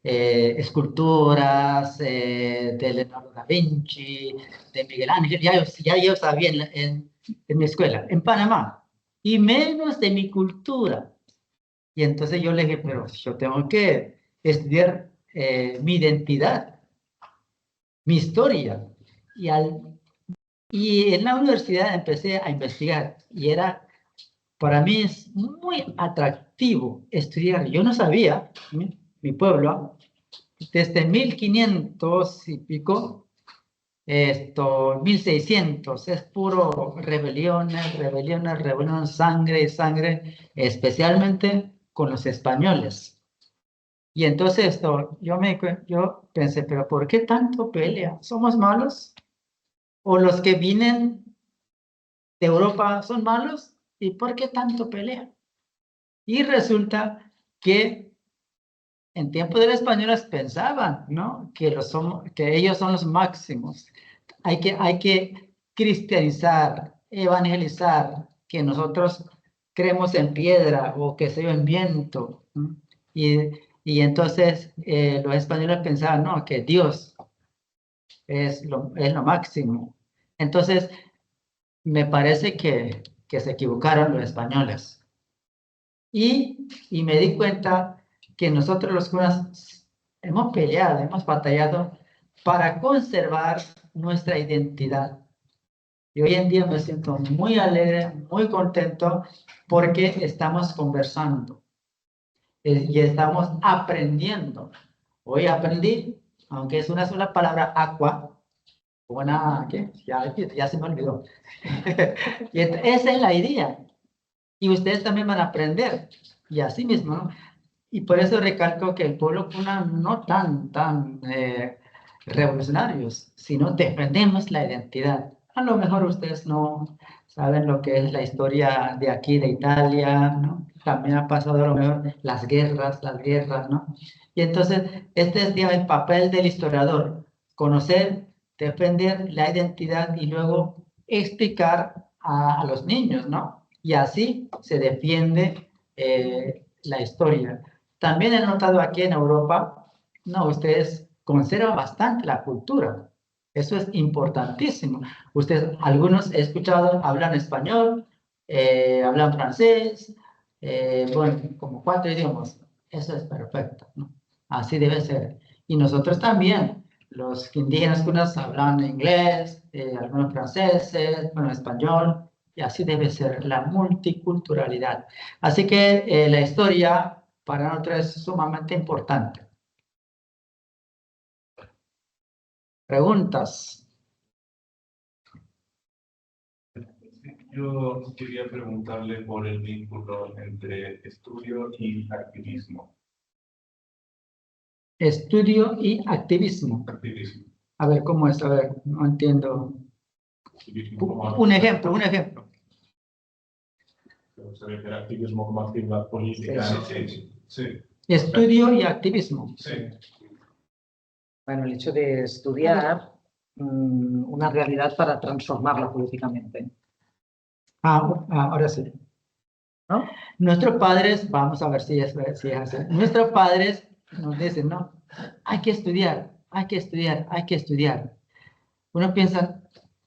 esculturas de Leonardo da Vinci, de Miguel Ángel, ya yo sabía en mi escuela, en Panamá, y menos de mi cultura. Y entonces yo le dije, pero yo tengo que estudiar mi identidad, mi historia. Y en la universidad empecé a investigar y para mí es muy atractivo estudiar. Yo no sabía, mi pueblo, desde 1500 y pico, 1600, es puro rebeliones, sangre, especialmente con los españoles. Y entonces yo pensé, pero ¿por qué tanto pelea? ¿Somos malos? ¿O los que vienen de Europa son malos? ¿Y por qué tanto pelea? Y resulta que en tiempo de los españoles pensaban, ¿no? Que ellos son los máximos. Hay que cristianizar, evangelizar, que nosotros creemos en piedra o que se en viento, ¿no? Y entonces los españoles pensaban, no, que Dios es lo máximo. Entonces, me parece que se equivocaron los españoles. Y me di cuenta que nosotros los curas hemos peleado, hemos batallado para conservar nuestra identidad. Y hoy en día me siento muy alegre, muy contento, porque estamos conversando y estamos aprendiendo. Hoy aprendí, aunque es una sola palabra, aqua, ¿qué? Ya se me olvidó. Y esa es la idea. Y ustedes también van a aprender. Y así mismo, ¿no? Y por eso recalco que el pueblo cuna no tan revolucionarios, sino defendemos la identidad. A lo mejor ustedes no saben lo que es la historia de aquí, de Italia, ¿no? También ha pasado a lo mejor las guerras, ¿no? Y entonces, este es el papel del historiador, conocer, defender la identidad y luego explicar a los niños, ¿no? Y así se defiende la historia. También he notado aquí en Europa, no, ustedes conservan bastante la cultura. Eso es importantísimo. Ustedes, algunos he escuchado, hablan español, hablan francés, bueno, como 4 idiomas. Eso es perfecto, ¿no? Así debe ser. Y nosotros también, los indígenas cunas hablan inglés, algunos franceses, bueno, español, y así debe ser la multiculturalidad. Así que la historia para nosotros es sumamente importante. ¿Preguntas? Yo quería preguntarle por el vínculo entre estudio y activismo. Estudio y activismo. Activismo. A ver, ¿cómo es? A ver, no entiendo. Un ejemplo. Me gustaría ver activismo como actividad política. Sí. Estudio y activismo. Sí. Bueno, el hecho de estudiar una realidad para transformarla políticamente. Ahora sí. ¿No? Nuestros padres, vamos a ver si es así. Nuestros padres nos dicen, no, hay que estudiar.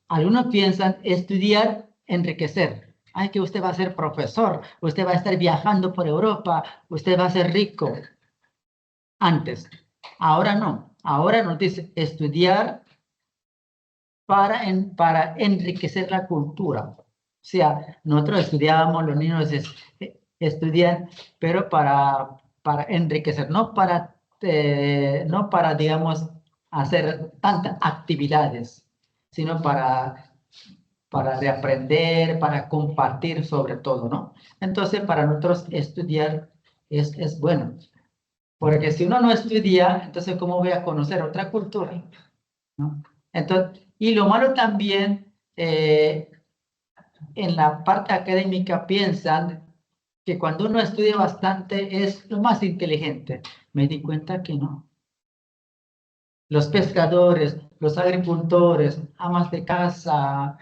Algunos piensan estudiar, enriquecer. Ay, que usted va a ser profesor, usted va a estar viajando por Europa, usted va a ser rico. Antes. Ahora no. Ahora nos dice estudiar para enriquecer la cultura. O sea, nosotros estudiábamos, los niños estudian, pero para enriquecer, no para, digamos, hacer tantas actividades, sino para reaprender, para compartir sobre todo, ¿no? Entonces, para nosotros estudiar es bueno, porque si uno no estudia, entonces, ¿cómo voy a conocer otra cultura? ¿No? Entonces, y lo malo también, en la parte académica piensan que cuando uno estudia bastante es lo más inteligente. Me di cuenta que no. los pescadores, los agricultores, amas de casa,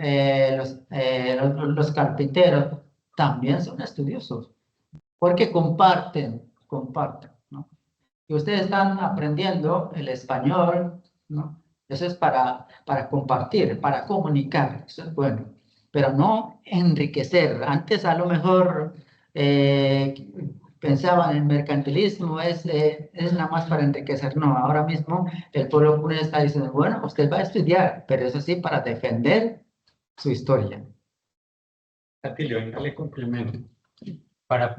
los carpinteros, también son estudiosos, porque comparten, ¿no? Y ustedes están aprendiendo el español, ¿no? Eso es para compartir, para comunicar, eso es bueno, pero no enriquecer. Antes a lo mejor pensaban en el mercantilismo, es nada más para enriquecer. No, ahora mismo el pueblo cuna está diciendo, bueno, usted va a estudiar, pero eso sí para defender su historia. Atilio, venga, le complemento. Para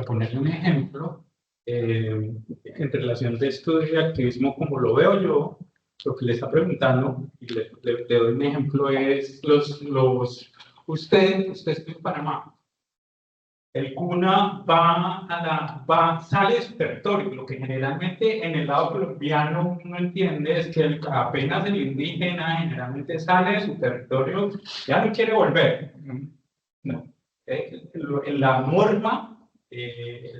ponerle un ejemplo, en relación de esto de activismo, como lo veo yo, lo que le está preguntando, y le doy un ejemplo, es usted está en Panamá. El cuna sale de su territorio. Lo que generalmente en el lado colombiano uno entiende es que apenas el indígena generalmente sale de su territorio, ya no quiere volver. No. La norma,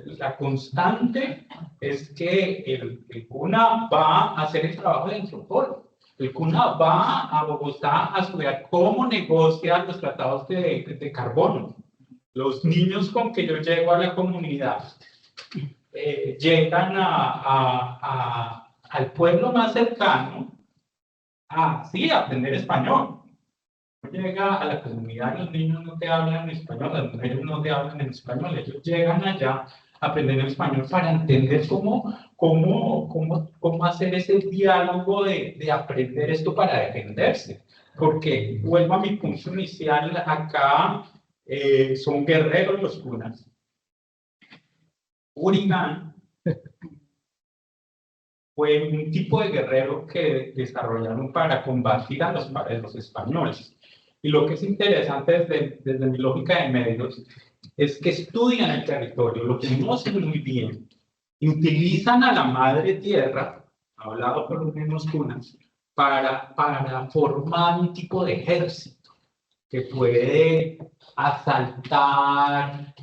la constante es que el cuna va a hacer el trabajo de antropólogo. El cuna va a Bogotá a estudiar cómo negociar los tratados de carbono. Los niños con que yo llego a la comunidad llegan al pueblo más cercano a aprender español. Llega a la comunidad, los niños no te hablan en español, las mujeres no te hablan en español, ellos llegan allá a aprender español para entender cómo hacer ese diálogo de aprender esto para defenderse. Porque vuelvo a mi punto inicial, acá son guerreros los cunas. Urigán fue un tipo de guerrero que desarrollaron para combatir a los españoles. Y lo que es interesante desde mi lógica de medios es que estudian el territorio, lo conocen muy bien, y utilizan a la madre tierra, hablado por los mismos cunas, para formar un tipo de ejército que puede asaltar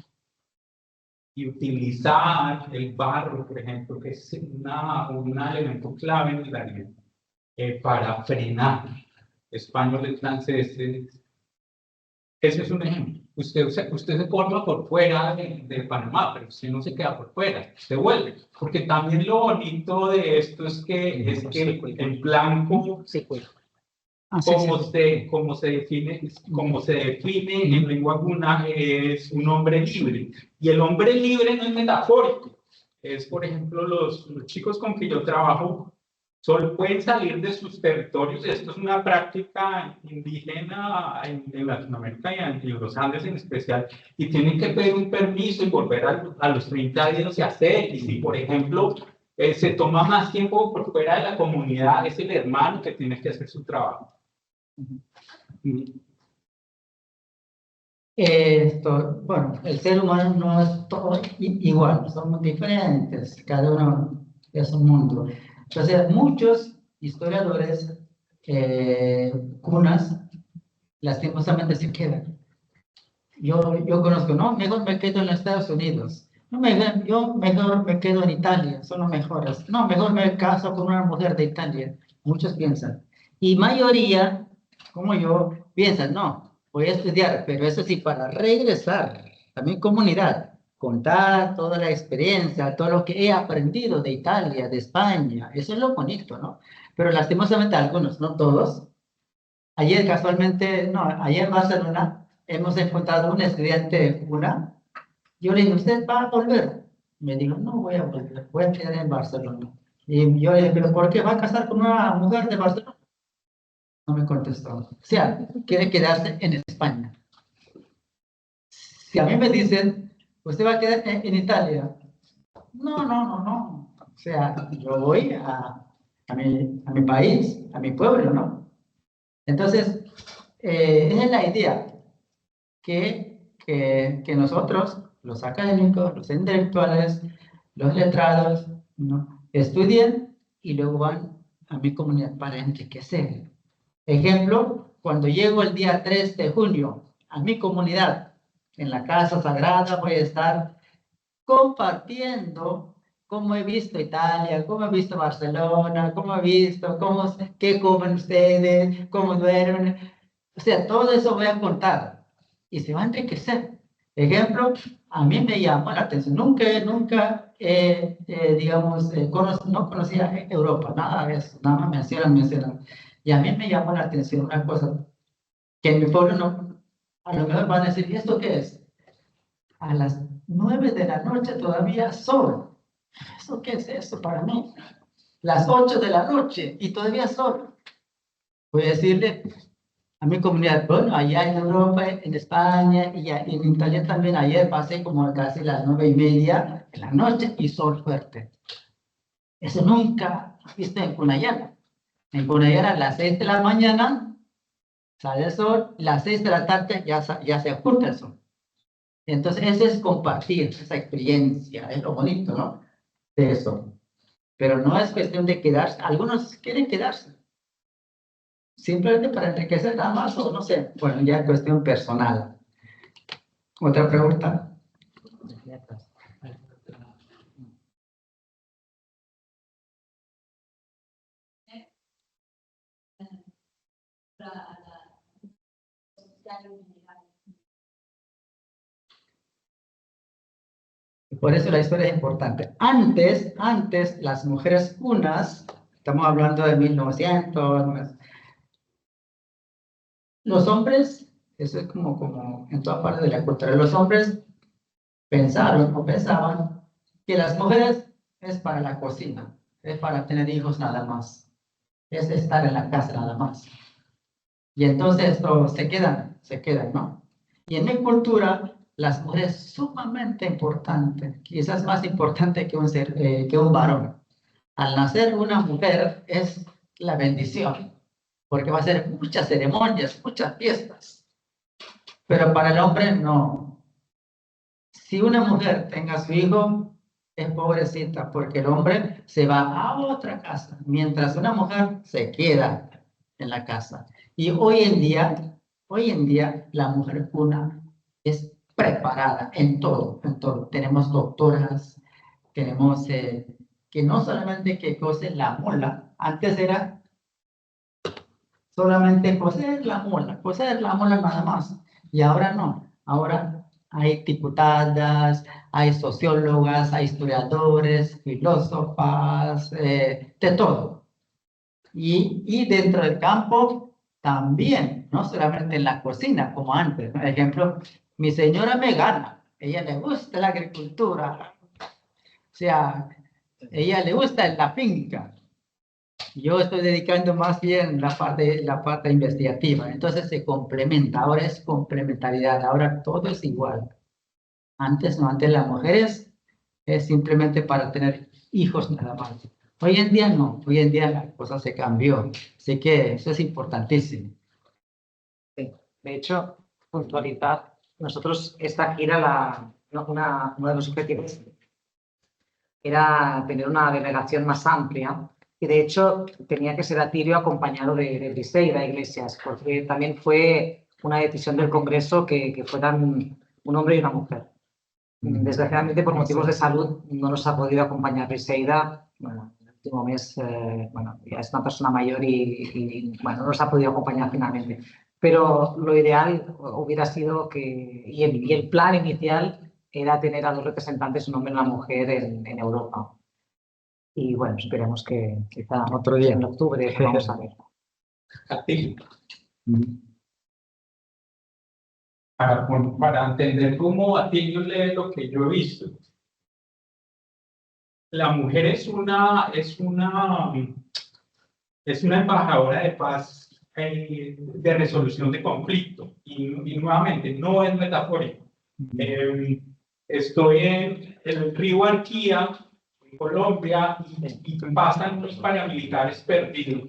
y utilizar el barro, por ejemplo, que es un elemento clave en el área, para frenar españoles, franceses. Ese es un ejemplo. Usted se forma por fuera de Panamá, pero usted no se queda por fuera, usted vuelve. Porque también lo bonito de esto es que el blanco, como se define en lengua cuna, es un hombre libre. Y el hombre libre no es metafórico. Es, por ejemplo, los chicos con que yo trabajo solo pueden salir de sus territorios. Esto es una práctica indígena en Latinoamérica y en los Andes en especial, y tienen que pedir un permiso y volver a los 30 días y hacer. Y si, por ejemplo, se toma más tiempo por fuera de la comunidad, es el hermano que tiene que hacer su trabajo. Bueno, el ser humano no es todo igual, somos diferentes, cada uno es un mundo. Entonces, muchos historiadores cunas, lastimosamente se quedan. Yo conozco, no, mejor me quedo en los Estados Unidos. No, yo mejor me quedo en Italia, son los mejores. No, mejor me caso con una mujer de Italia. Muchos piensan. Y mayoría, como yo, piensan, no, voy a estudiar, pero eso sí, para regresar, también comunidad, contar toda la experiencia, todo lo que he aprendido de Italia, de España, eso es lo bonito, ¿no? Pero lastimosamente algunos, no todos. Ayer casualmente, no, ayer en Barcelona hemos encontrado un estudiante cuna. Yo le dije, ¿usted va a volver? Me dijo, no voy a volver, voy a quedar en Barcelona. Y yo le dije, ¿pero por qué va a casar con una mujer de Barcelona? No me contestó. O sea, quiere quedarse en España. Si a mí me dicen, ¿usted va a quedar en Italia? No. O sea, yo voy a mi país, a mi pueblo, ¿no? Entonces, esa es la idea, que nosotros, los académicos, los intelectuales, los letrados, ¿no?, estudien y luego van a mi comunidad para enriquecer. Ejemplo, cuando llego el día 3 de junio a mi comunidad, en la Casa Sagrada, voy a estar compartiendo cómo he visto Italia, cómo he visto Barcelona, cómo he visto, qué comen ustedes, cómo duermen. O sea, todo eso voy a contar y se va a enriquecer. Ejemplo, a mí me llamó la atención. Nunca, no conocía Europa, nada de eso, nada más mencionan. Y a mí me llamó la atención una cosa, que en mi pueblo no, a lo mejor van a decir, ¿y esto qué es? A las 9 de la noche todavía sol. ¿Eso qué es eso para mí? Las 8 de la noche y todavía sol. Voy a decirle a mi comunidad, bueno, allá en Europa, en España y en Italia también, ayer pasé como casi las 9:30 de la noche y sol fuerte. Eso nunca visto en Cunayana. En Cunayana a las 6 de la mañana sale el sol, las 6 de la tarde ya se oculta el sol. Entonces, eso es compartir esa experiencia, es lo bonito, ¿no? De eso. Pero no es cuestión de quedarse, algunos quieren quedarse. Simplemente para enriquecer nada más, o no sé, bueno, ya es cuestión personal. ¿Otra pregunta? Por eso la historia es importante. Antes, las mujeres cunas, estamos hablando de 1900, los hombres, eso es como en toda parte de la cultura, los hombres pensaban que las mujeres es para la cocina, es para tener hijos nada más, es estar en la casa nada más. Y entonces esto se quedan, ¿no? Y en mi cultura, las mujeres sumamente importante, quizás más importante que un varón. Al nacer una mujer es la bendición, porque va a ser muchas ceremonias, muchas fiestas. Pero para el hombre no. Si una mujer tenga su hijo, es pobrecita, porque el hombre se va a otra casa, mientras una mujer se queda en la casa. Y hoy en día, la mujer cuna es preparada en todo, en todo. Tenemos doctoras, tenemos que no solamente que cosen la mula, antes era solamente coser la mula nada más. Y ahora no, ahora hay diputadas, hay sociólogas, hay historiadores, filósofas, de todo. Y dentro del campo también, no solamente en la cocina como antes. Por ejemplo, mi señora me gana, ella le gusta la agricultura, o sea, ella le gusta la finca. Yo estoy dedicando más bien la parte investigativa, entonces se complementa, ahora es complementariedad, ahora todo es igual. Antes no, antes las mujeres es simplemente para tener hijos nada más. Hoy en día no, hoy en día la cosa se cambió, así que eso es importantísimo. Sí. De hecho, puntualidad, nosotros esta gira, uno de los objetivos era tener una delegación más amplia y de hecho tenía que ser Atirio acompañado de Briseida Iglesias, porque también fue una decisión del Congreso que fueran un hombre y una mujer. Desgraciadamente, por motivos de salud, no nos ha podido acompañar Briseida. Bueno, el último mes, ya es una persona mayor y no nos ha podido acompañar finalmente. Pero lo ideal hubiera sido y el plan inicial era tener a dos representantes, un hombre y una mujer, en Europa. Y bueno, esperemos que quizá Otro día. en octubre vamos a ver. A ti. Para entender cómo Atilio lee lo que yo he visto. La mujer es una embajadora de paz, de resolución de conflicto. Y nuevamente, no es metafórico. Estoy en el río Arquía, en Colombia, y pasan los paramilitares perdidos.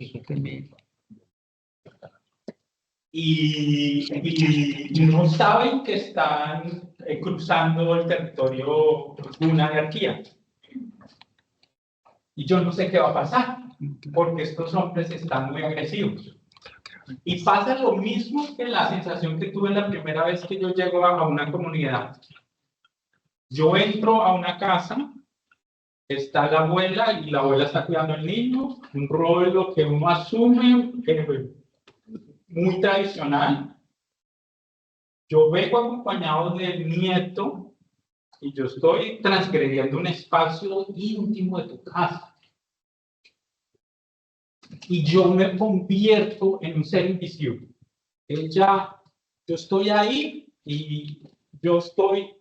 Y no saben que están cruzando el territorio cuna de Arquía. Y yo no sé qué va a pasar, porque estos hombres están muy agresivos. Y pasa lo mismo que la sensación que tuve la primera vez que yo llego a una comunidad. Yo entro a una casa está la abuela y la abuela está cuidando al niño, un rol que uno asume muy tradicional. Yo vengo acompañado del nieto y yo estoy transgrediendo un espacio íntimo de tu casa. Y yo me convierto en un ser invisible. Yo estoy ahí y yo estoy...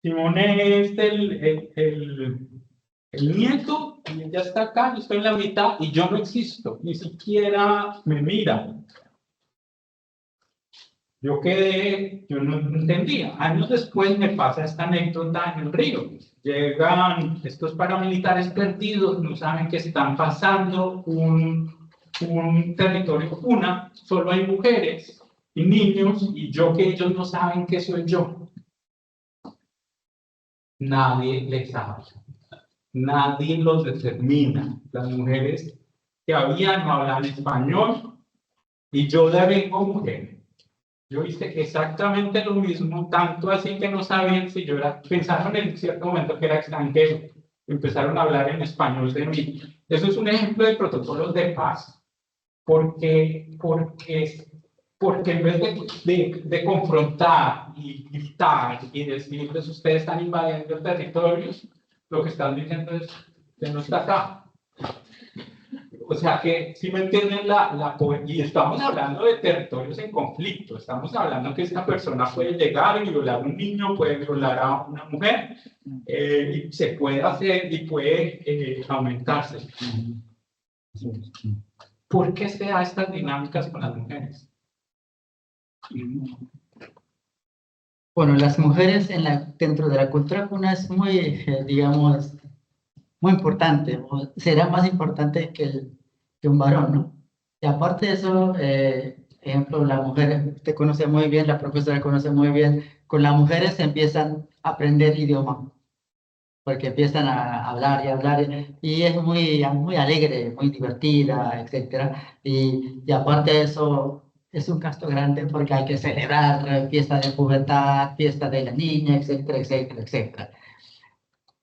Simón es el nieto y ella está acá, yo estoy en la mitad y yo no existo, ni siquiera me mira. Yo no entendía. Años después me pasa esta anécdota en el río. Llegan estos paramilitares perdidos, no saben que están pasando un territorio puna, solo hay mujeres y niños, y que ellos no saben que soy yo. Nadie les habla, nadie los determina. Las mujeres que había no hablan español y yo vengo mujer. Yo hice exactamente lo mismo, tanto así que no sabían si yo era, pensaron en cierto momento que era extranjero, empezaron a hablar en español de mí. Eso es un ejemplo de protocolos de paz, porque en vez de confrontar y gritar y decirles ustedes están invadiendo territorios, lo que están diciendo es que no está acá. O sea que, si me entienden, y estamos hablando de territorios en conflicto, estamos hablando que esta persona puede llegar y violar a un niño, puede violar a una mujer, y se puede hacer y puede aumentarse. ¿Por qué se da estas dinámicas con las mujeres? Bueno, las mujeres dentro de la cultura cuna es muy, digamos, muy importante, o será más importante que un varón, ¿no? Y aparte de eso, ejemplo, la mujer te conoce muy bien, la profesora conoce muy bien, con las mujeres empiezan a aprender idioma, porque empiezan a hablar y hablar, y es muy, muy alegre, muy divertida, etcétera. Y aparte de eso, es un gasto grande porque hay que celebrar fiesta de pubertad, fiesta de la niña, etcétera, etcétera, etcétera.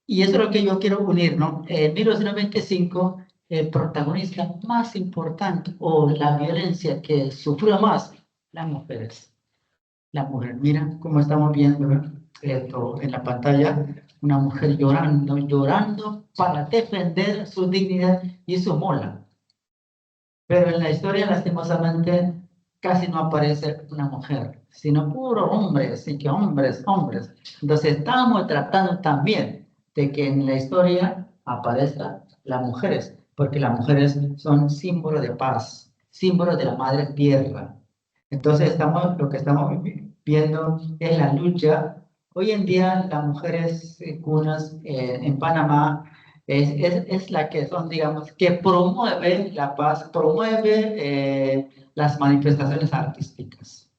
Y eso es lo que yo quiero unir, ¿no? En 1925, el protagonista más importante o la violencia que sufrió más, las mujeres. La mujer, mira cómo estamos viendo esto en la pantalla, una mujer llorando, llorando para defender su dignidad y su mola. Pero en la historia, lastimosamente, casi no aparece una mujer, sino puro hombres, y que hombres, hombres. Entonces estamos tratando también de que en la historia aparezcan las mujeres, porque las mujeres son símbolo de paz, símbolo de la madre tierra. Entonces lo que estamos viendo es la lucha. Hoy en día las mujeres cunas en Panamá es la que son, digamos, que promueve la paz, promueve las manifestaciones artísticas.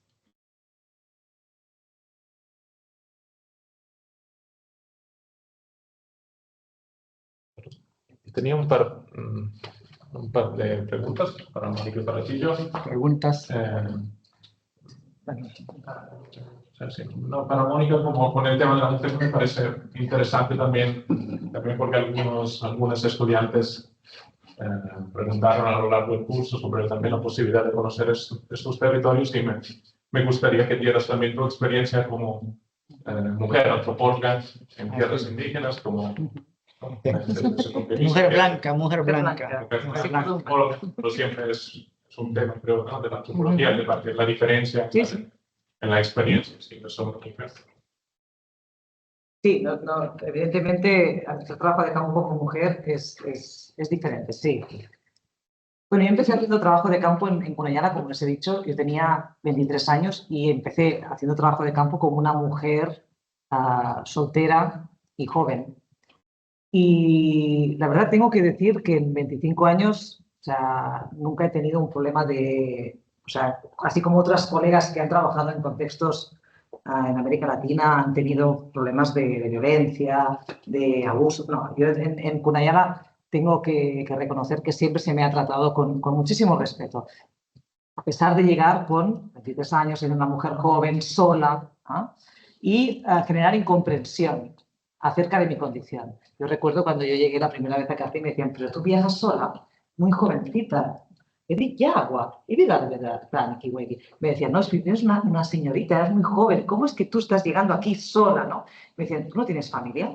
Tenía un par de preguntas para Mónica y para Chillo. Preguntas. No, para Mónica, como con el tema de la mujer, me parece interesante también porque algunos estudiantes preguntaron a lo largo del curso sobre también la posibilidad de conocer estos territorios, y me gustaría que dieras también tu experiencia como mujer antropóloga en tierras indígenas, como mujer blanca, mujer blanca. Pero siempre es un tema, creo, ¿no? De la antropología, de la diferencia en la experiencia, sí, que son mujeres. Sí, evidentemente, el trabajo de campo como mujer es diferente, sí. Bueno, yo empecé haciendo trabajo de campo en Cunayala, como les he dicho. Yo tenía 23 años y empecé haciendo trabajo de campo como una mujer soltera y joven. Y la verdad tengo que decir que en 25 años, o sea, nunca he tenido un problema o sea, así como otras colegas que han trabajado en contextos en América Latina han tenido problemas de violencia, de abuso. No, yo en Cunayala tengo que reconocer que siempre se me ha tratado con muchísimo respeto. A pesar de llegar con 23 años, ser una mujer joven, sola, y generar incomprensión. acerca de mi condición. Yo recuerdo cuando yo llegué la primera vez a Café y me decían, pero tú viajas sola, muy jovencita. Y dije, ya, agua. Y diga de verdad, me decían, no, es que eres una señorita, eres muy joven, ¿cómo es que tú estás llegando aquí sola, no? Me decían, ¿tú no tienes familia?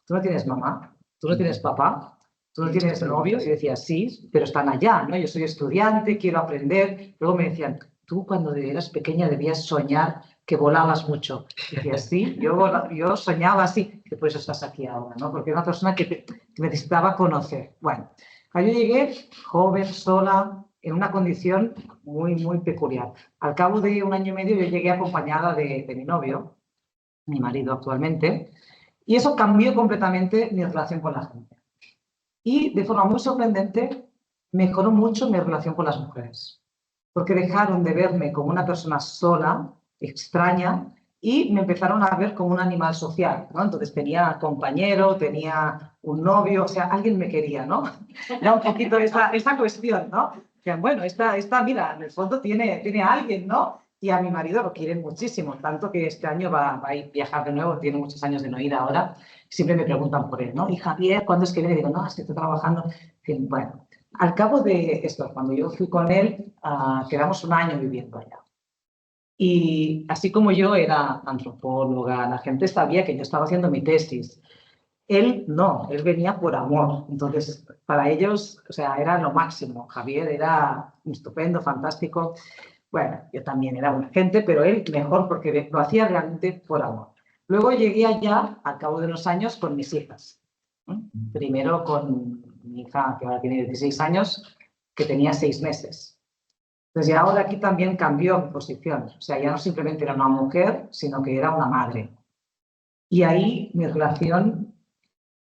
¿Tú no tienes mamá? ¿Tú no tienes papá? ¿Tú no tienes novio? Y decía, sí, pero están allá, ¿no? Yo soy estudiante, quiero aprender. Luego me decían, tú cuando eras pequeña debías soñar que volabas mucho. Y decía, sí, yo soñaba así, que por eso estás aquí ahora, ¿no? Porque era una persona que necesitaba conocer. Bueno, yo llegué joven, sola, en una condición muy, muy peculiar. Al cabo de 1 año y medio yo llegué acompañada de mi novio, mi marido actualmente, y eso cambió completamente mi relación con la gente. Y de forma muy sorprendente mejoró mucho mi relación con las mujeres, porque dejaron de verme como una persona sola, extraña, y me empezaron a ver como un animal social, ¿no? Entonces tenía compañero, tenía un novio, o sea, alguien me quería, ¿no? Era un poquito esa cuestión, ¿no? Que, bueno, esta, mira, en el fondo tiene a alguien, ¿no? Y a mi marido lo quieren muchísimo, tanto que este año va a ir a viajar de nuevo, tiene muchos años de no ir ahora, siempre me preguntan por él, ¿no? Y Javier, ¿cuándo es que viene? Digo, no, es que estoy trabajando. En fin, bueno, al cabo de esto, cuando yo fui con él, quedamos 1 año viviendo allá. Y así como yo era antropóloga, la gente sabía que yo estaba haciendo mi tesis. Él no, él venía por amor. Entonces, para ellos, o sea, era lo máximo. Javier era estupendo, fantástico. Bueno, yo también era buena gente, pero él mejor porque lo hacía realmente por amor. Luego llegué allá, al cabo de unos años, con mis hijas. Primero con mi hija, que ahora tiene 16 años, que tenía 6 meses. Entonces, ya ahora aquí también cambió mi posición. O sea, ya no simplemente era una mujer, sino que era una madre. Y ahí mi relación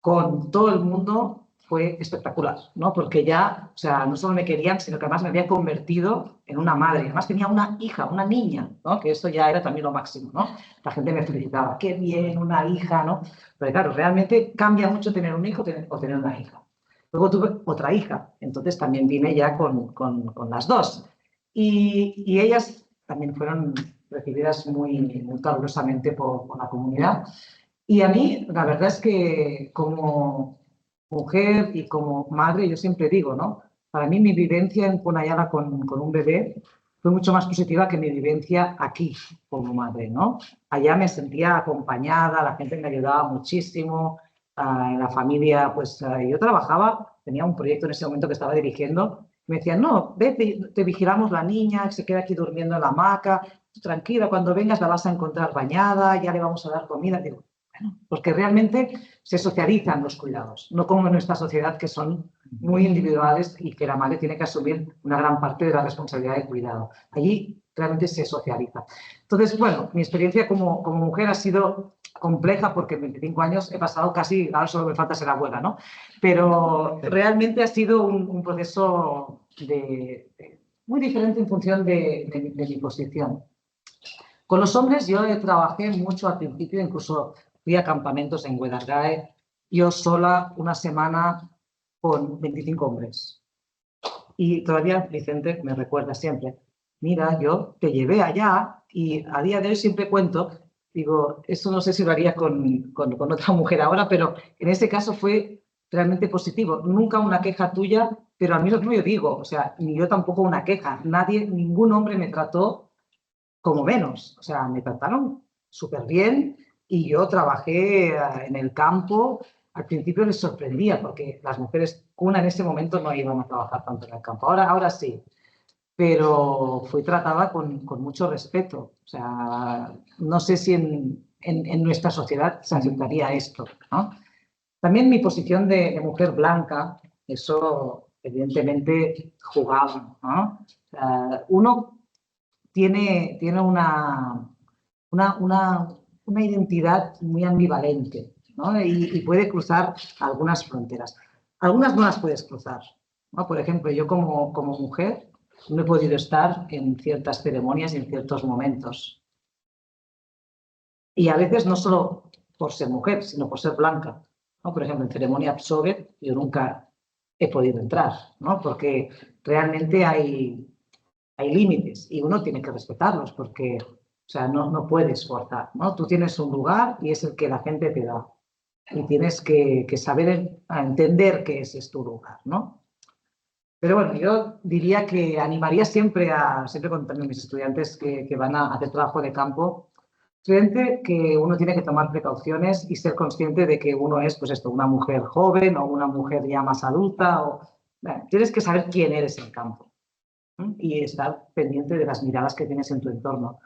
con todo el mundo fue espectacular, ¿no? Porque ya, o sea, no solo me querían, sino que además me había convertido en una madre. Además tenía una hija, una niña, ¿no? Que esto ya era también lo máximo, ¿no? La gente me felicitaba, qué bien, una hija, ¿no? Pero claro, realmente cambia mucho tener un hijo o tener una hija. Luego tuve otra hija, entonces también vine ya con las dos. Y ellas también fueron recibidas muy calurosamente por la comunidad. Y a mí, la verdad es que como mujer y como madre, yo siempre digo, ¿no? Para mí mi vivencia en Punayala con un bebé fue mucho más positiva que mi vivencia aquí como madre, ¿no? Allá me sentía acompañada, la gente me ayudaba muchísimo, en la familia, pues yo trabajaba, tenía un proyecto en ese momento que estaba dirigiendo, me decían, no, vete, te vigilamos la niña, se queda aquí durmiendo en la hamaca, tranquila, cuando vengas la vas a encontrar bañada, ya le vamos a dar comida. Digo, bueno, porque realmente se socializan los cuidados, no como en nuestra sociedad que son muy individuales y que la madre tiene que asumir una gran parte de la responsabilidad de cuidado. Allí realmente se socializa. Entonces, bueno, mi experiencia como mujer ha sido compleja porque en 25 años he pasado casi, ahora solo me falta ser abuela, ¿no? Pero realmente ha sido un proceso muy diferente en función de mi posición. Con los hombres yo trabajé mucho al principio, incluso fui a campamentos en Huedargae, yo sola una semana con 25 hombres. Y todavía Vicente me recuerda siempre, mira, yo te llevé allá y a día de hoy siempre cuento, digo, eso no sé si lo haría con otra mujer ahora, pero en ese caso fue realmente positivo. Nunca una queja tuya, pero al mismo yo digo, o sea, ni yo tampoco una queja. Ningún hombre me trató como menos, o sea, me trataron súper bien y yo trabajé en el campo. Al principio les sorprendía porque las mujeres cuna en ese momento no iban a trabajar tanto en el campo, ahora sí, pero fui tratada con mucho respeto. O sea, no sé si en nuestra sociedad se aceptaría esto, ¿no? También mi posición de mujer blanca, eso evidentemente jugaba, ¿no? Uno tiene una identidad muy ambivalente, ¿no? Y puede cruzar algunas fronteras. Algunas no las puedes cruzar, ¿no? Por ejemplo, yo como mujer no he podido estar en ciertas ceremonias y en ciertos momentos. Y a veces no solo por ser mujer, sino por ser blanca, ¿no? Por ejemplo, en ceremonia Psovet yo nunca he podido entrar, ¿no? Porque realmente hay límites y uno tiene que respetarlos porque, o sea, no puedes forzar, ¿no? Tú tienes un lugar y es el que la gente te da. y tienes que saber entender que ese es tu lugar, ¿no? Pero bueno, yo diría que animaría siempre con también mis estudiantes que van a hacer trabajo de campo, que uno tiene que tomar precauciones y ser consciente de que uno es, pues esto, una mujer joven o una mujer ya más adulta. Tienes que saber quién eres en campo, ¿no? Y estar pendiente de las miradas que tienes en tu entorno.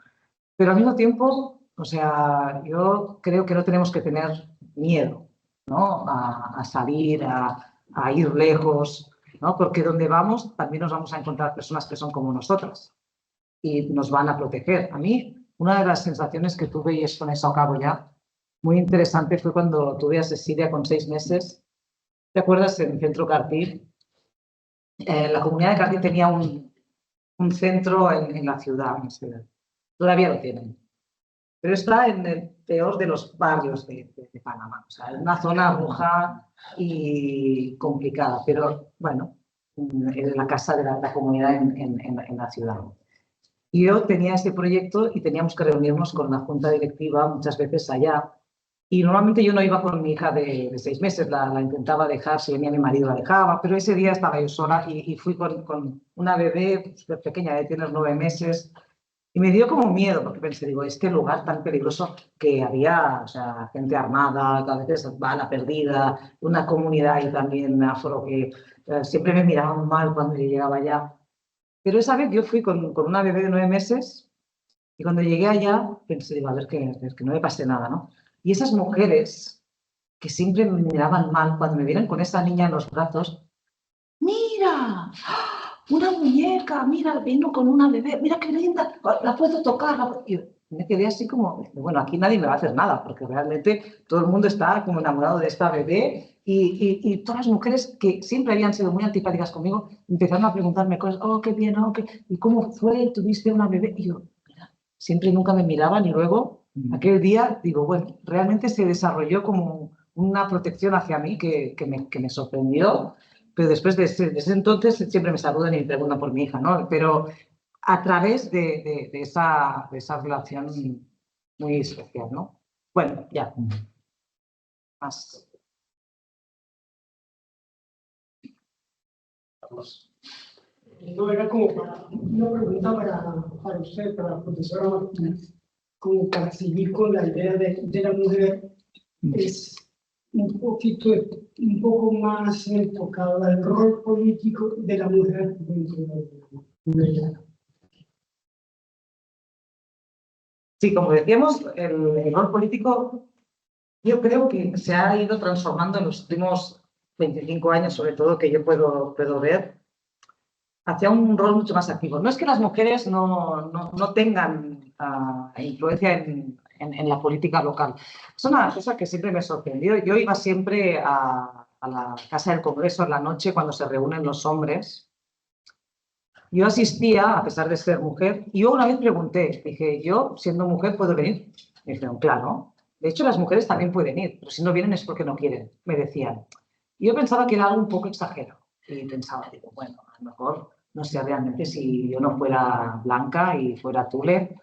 Pero al mismo tiempo, o sea, yo creo que no tenemos que tener miedo, ¿no? A salir, a ir lejos, ¿no? Porque donde vamos también nos vamos a encontrar personas que son como nosotras y nos van a proteger. A mí, una de las sensaciones que tuve, y es con eso acabo ya, muy interesante fue cuando tuve a Cecilia con 6 meses. ¿Te acuerdas? En el centro Cartil. La comunidad de Cartil tenía un centro en la ciudad. Todavía lo tienen. Pero está en el peor de los barrios de Panamá. O sea, es una zona roja y complicada, pero bueno, es la casa de la comunidad en la ciudad. Y yo tenía este proyecto y teníamos que reunirnos con la junta directiva muchas veces allá. Y normalmente yo no iba con mi hija de 6 meses, la intentaba dejar, si venía mi marido la dejaba, pero ese día estaba yo sola y fui con una bebé súper pequeña, tiene 9 meses. Y me dio como miedo, porque pensé, digo, este lugar tan peligroso que había, o sea, gente armada, que a veces bala perdida, una comunidad y también afro que siempre me miraban mal cuando yo llegaba allá. Pero esa vez yo fui con una bebé de 9 meses y cuando llegué allá pensé, digo, a ver que no me pase nada, ¿no? Y esas mujeres que siempre me miraban mal, cuando me vieron con esa niña en los brazos, ¡mira! Una muñeca, mira, vino con una bebé, mira qué linda, la puedo tocar. Y me quedé así como, bueno, aquí nadie me va a hacer nada, porque realmente todo el mundo está como enamorado de esta bebé y todas las mujeres que siempre habían sido muy antipáticas conmigo empezaron a preguntarme cosas, oh, qué bien, oh, ¿y cómo fue? ¿Tuviste una bebé? Y yo, mira, siempre nunca me miraban y luego aquel día, digo, bueno, realmente se desarrolló como una protección hacia mí que me sorprendió. Pero después de ese entonces siempre me saludan y me preguntan por mi hija, ¿no? Pero a través de esa relación muy especial, ¿no? Bueno, ya. Más. No, era como una pregunta para usted, para la profesora Martínez, como para seguir con la idea de la mujer, es un poco más enfocado al rol político de la mujer dentro de la comunidad. Sí, como decíamos, el rol político yo creo que se ha ido transformando en los últimos 25 años, sobre todo, que yo puedo ver, hacia un rol mucho más activo. No es que las mujeres no tengan influencia en la política local. Es una cosa que siempre me sorprendió. Yo iba siempre a la Casa del Congreso en la noche cuando se reúnen los hombres. Yo asistía, a pesar de ser mujer, y yo una vez pregunté, dije, ¿yo siendo mujer puedo venir? Me dijeron, claro. De hecho, las mujeres también pueden ir, pero si no vienen es porque no quieren, me decían. Y yo pensaba que era algo un poco exagerado. Y pensaba, digo, bueno, a lo mejor, no sé realmente si yo no fuera blanca y fuera tule.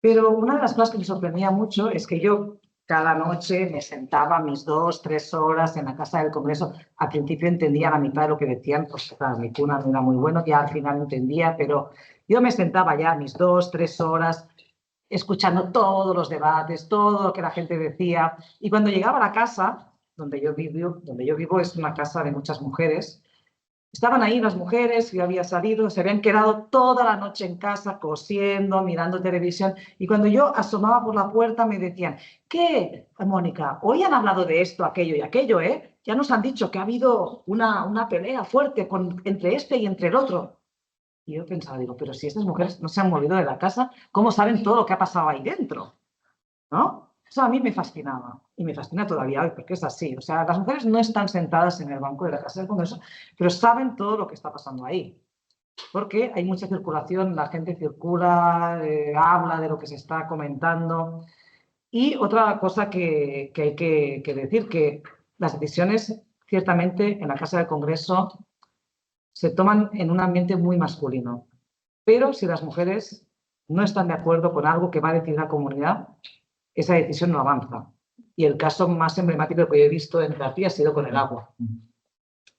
Pero una de las cosas que me sorprendía mucho es que yo cada noche me sentaba mis 2, 3 horas en la Casa del Congreso. Al principio entendía la mitad de lo que decían, porque claro, mi cuna no era muy bueno, ya al final entendía, pero yo me sentaba ya mis 2, 3 horas escuchando todos los debates, todo lo que la gente decía. Y cuando llegaba a la casa, donde yo vivo es una casa de muchas mujeres, estaban ahí las mujeres, yo había salido, se habían quedado toda la noche en casa cosiendo, mirando televisión, y cuando yo asomaba por la puerta me decían, ¿qué, Mónica? Hoy han hablado de esto, aquello y aquello, ¿eh? Ya nos han dicho que ha habido una pelea fuerte entre este y entre el otro. Y yo pensaba, digo, pero si estas mujeres no se han movido de la casa, ¿cómo saben todo lo que ha pasado ahí dentro? ¿No? Eso a mí me fascinaba y me fascina todavía hoy porque es así. O sea, las mujeres no están sentadas en el banco de la Casa del Congreso, pero saben todo lo que está pasando ahí. Porque hay mucha circulación, la gente circula, habla de lo que se está comentando. Y otra cosa que hay que decir, que las decisiones ciertamente en la Casa del Congreso se toman en un ambiente muy masculino. Pero si las mujeres no están de acuerdo con algo que va a decir la comunidad, esa decisión no avanza. y el caso más emblemático que yo he visto en García ha sido con el agua.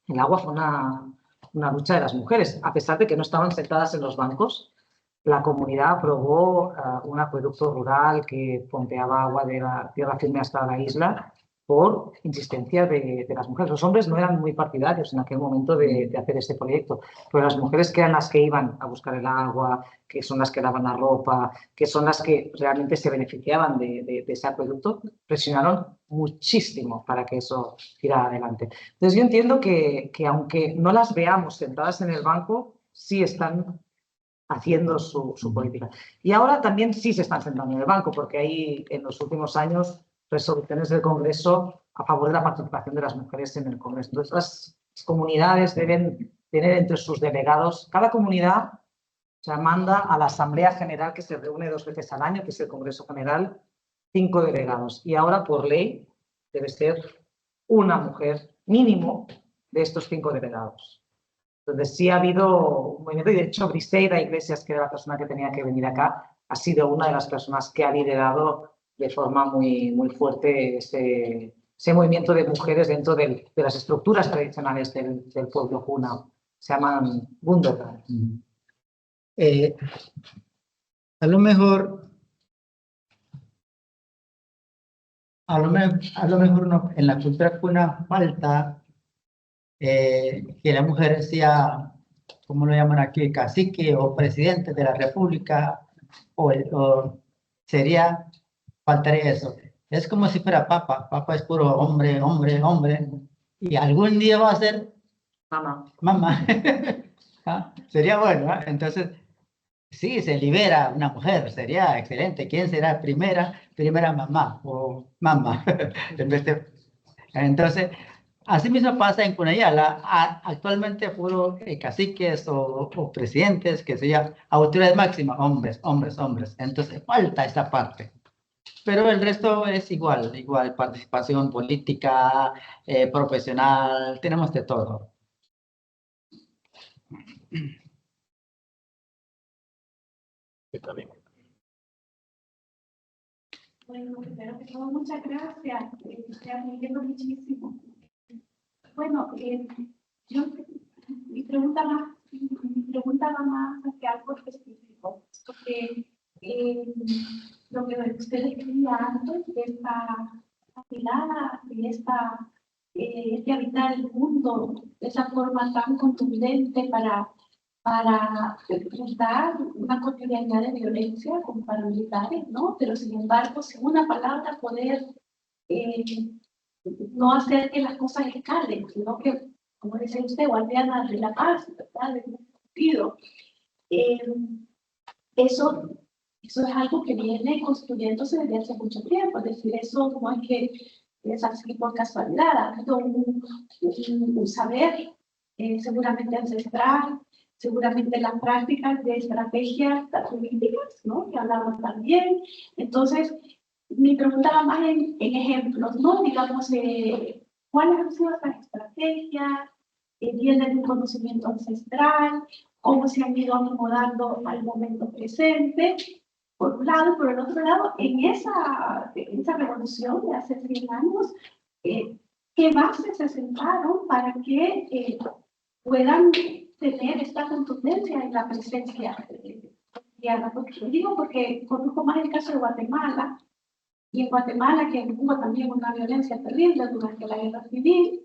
El agua fue una lucha de las mujeres, a pesar de que no estaban sentadas en los bancos. La comunidad aprobó un acueducto rural que pompeaba agua de la tierra firme hasta la isla por insistencia de las mujeres. Los hombres no eran muy partidarios en aquel momento de hacer este proyecto, pero las mujeres, que eran las que iban a buscar el agua, que son las que lavan la ropa, que son las que realmente se beneficiaban de ese acueducto, presionaron muchísimo para que eso tirara adelante. Entonces yo entiendo que aunque no las veamos sentadas en el banco, sí están haciendo su política. Y ahora también sí se están sentando en el banco, porque hay en los últimos años resoluciones del Congreso a favor de la participación de las mujeres en el Congreso. Entonces las comunidades deben tener entre sus delegados, cada comunidad manda a la Asamblea General, que se reúne 2 veces al año, que es el Congreso General, 5 delegados. Y ahora, por ley, debe ser una mujer mínimo de estos 5 delegados. Entonces sí ha habido un movimiento, y de hecho Briseida Iglesias, que era la persona que tenía que venir acá, ha sido una de las personas que ha liderado de forma muy fuerte ese movimiento de mujeres dentro de las estructuras tradicionales del pueblo Puna. Se llaman Bunderland. A lo mejor no, en la cultura Puna falta que la mujer sea, ¿cómo lo llaman aquí? Cacique o presidente de la república, o sería, faltaría eso. Es como si fuera papa. Papa es puro hombre, hombre, hombre, y algún día va a ser mamá. ¿Ah? Sería bueno, ¿eh? Entonces, sí, se libera una mujer, sería excelente. ¿Quién será primera mamá o mamá? Entonces, así mismo pasa en Cunayala. Actualmente puro caciques o presidentes, que sería autoridad máxima, hombres, hombres, hombres. Entonces, falta esta parte. Pero el resto es igual, participación política, profesional, tenemos de todo. Bueno, primero que todo, muchas gracias. Estoy aprendiendo muchísimo. Bueno, mi pregunta va más hacia algo específico, porque lo que usted decía antes de esta mirada, de habitar el mundo de esa forma tan contundente para enfrentar una cotidianidad de violencia con paramilitares, ¿no? Pero sin embargo, sin una palabra poder no hacer que las cosas escalen, sino que, como dice usted, guardiana de la paz, ¿verdad? En ese sentido. Eso es algo que viene construyéndose desde hace mucho tiempo, es decir, eso no es que es así por casualidad, ha habido un saber seguramente ancestral, seguramente las prácticas de estrategias políticas, ¿no? Que hablamos también. Entonces, mi pregunta va más en ejemplos, ¿no? Digamos, ¿cuáles han sido esas estrategias? ¿Vienen de un conocimiento ancestral? ¿Cómo se han ido acomodando al momento presente? Por un lado, y por el otro lado, en esa revolución de hace 100 años, ¿qué bases se sentaron para que puedan tener esta contundencia en la presencia cotidiana? Porque lo digo porque conozco más el caso de Guatemala, y en Guatemala, que hubo también una violencia terrible durante la guerra civil,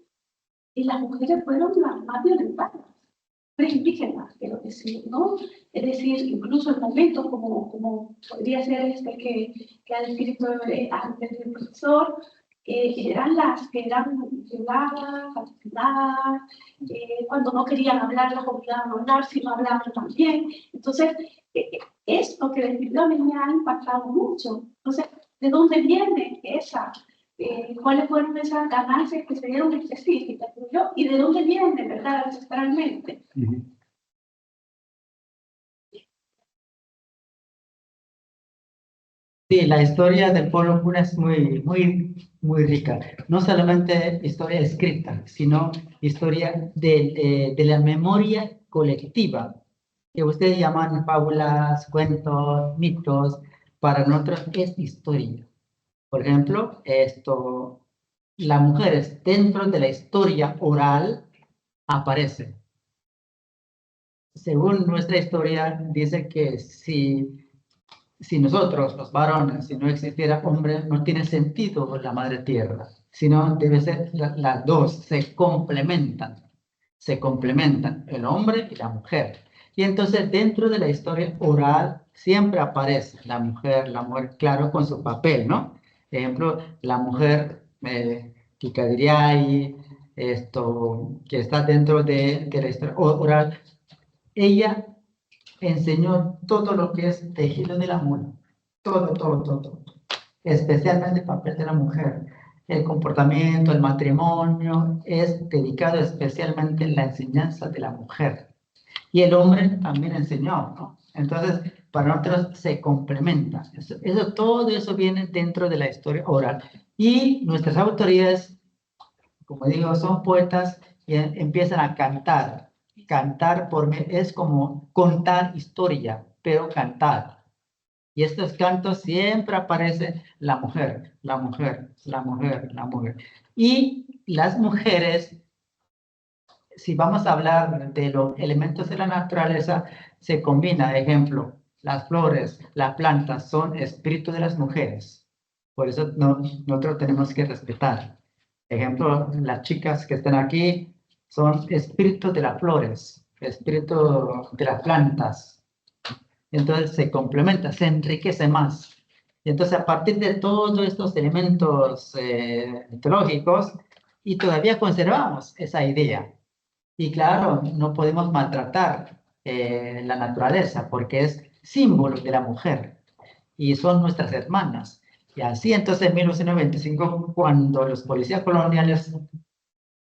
y las mujeres fueron las más violentadas, preindígenas, quiero decir, ¿no? Es decir, incluso en momentos como podría ser este que ha descrito antes el profesor, eran las que eran violadas, asesinadas, cuando no querían hablar las obligaban a hablar, si no hablaban también. Entonces, esto que describió me ha impactado mucho. Entonces, ¿de dónde viene esa? ¿Cuáles fueron esas ganancias que se dieron específicas? ¿Y de dónde viene, verdad, ancestralmente? Sí, la historia del pueblo Puna es muy rica. No solamente historia escrita, sino historia de la memoria colectiva, que ustedes llaman fábulas, cuentos, mitos. Para nosotros es historia. Por ejemplo, las mujeres dentro de la historia oral aparecen. Según nuestra historia, dice que si nosotros, los varones, si no existiera hombre, no tiene sentido la madre tierra, sino debe ser las dos, se complementan, el hombre y la mujer. Y entonces dentro de la historia oral siempre aparece la mujer, claro, con su papel, ¿no? Por ejemplo, la mujer, Kikadiriai, que está dentro de la historia oral, ella enseñó todo lo que es tejido de la mula, todo, especialmente el papel de la mujer. El comportamiento, el matrimonio es dedicado especialmente en la enseñanza de la mujer. Y el hombre también enseñó, ¿no? Entonces, para nosotros se complementa. Todo eso viene dentro de la historia oral. Y nuestras autoridades, como digo, son poetas y empiezan a cantar. Cantar es como contar historia, pero cantar. Y estos cantos siempre aparece la mujer. Y las mujeres, si vamos a hablar de los elementos de la naturaleza, se combina, ejemplo, las flores, las plantas son espíritu de las mujeres. Por eso nosotros tenemos que respetar. Ejemplo, las chicas que están aquí son espíritu de las flores, espíritu de las plantas. Entonces se complementa, se enriquece más. Y entonces a partir de todos estos elementos mitológicos, y todavía conservamos esa idea. Y claro, no podemos maltratar la naturaleza porque es símbolo de la mujer y son nuestras hermanas. Y así entonces en 1925, cuando los policías coloniales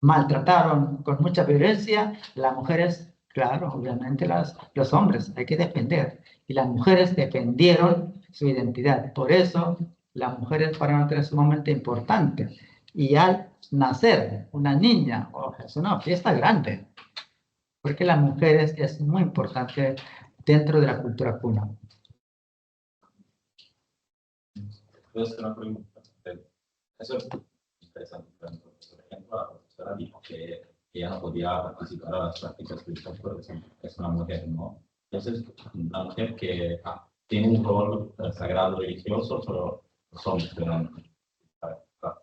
maltrataron con mucha violencia, las mujeres, claro, obviamente los hombres, hay que defender. Y las mujeres defendieron su identidad. Por eso, las mujeres para nosotros es sumamente importante. Y al nacer una niña, es una fiesta grande, porque las mujeres es muy importante dentro de la cultura cuna. Puedo hacer una pregunta. Eso es interesante. Por ejemplo, la profesora dijo que ella no podía participar a las prácticas espirituales porque es una mujer, ¿no? Entonces, una mujer que tiene un rol sagrado religioso, solo los hombres pueden participar.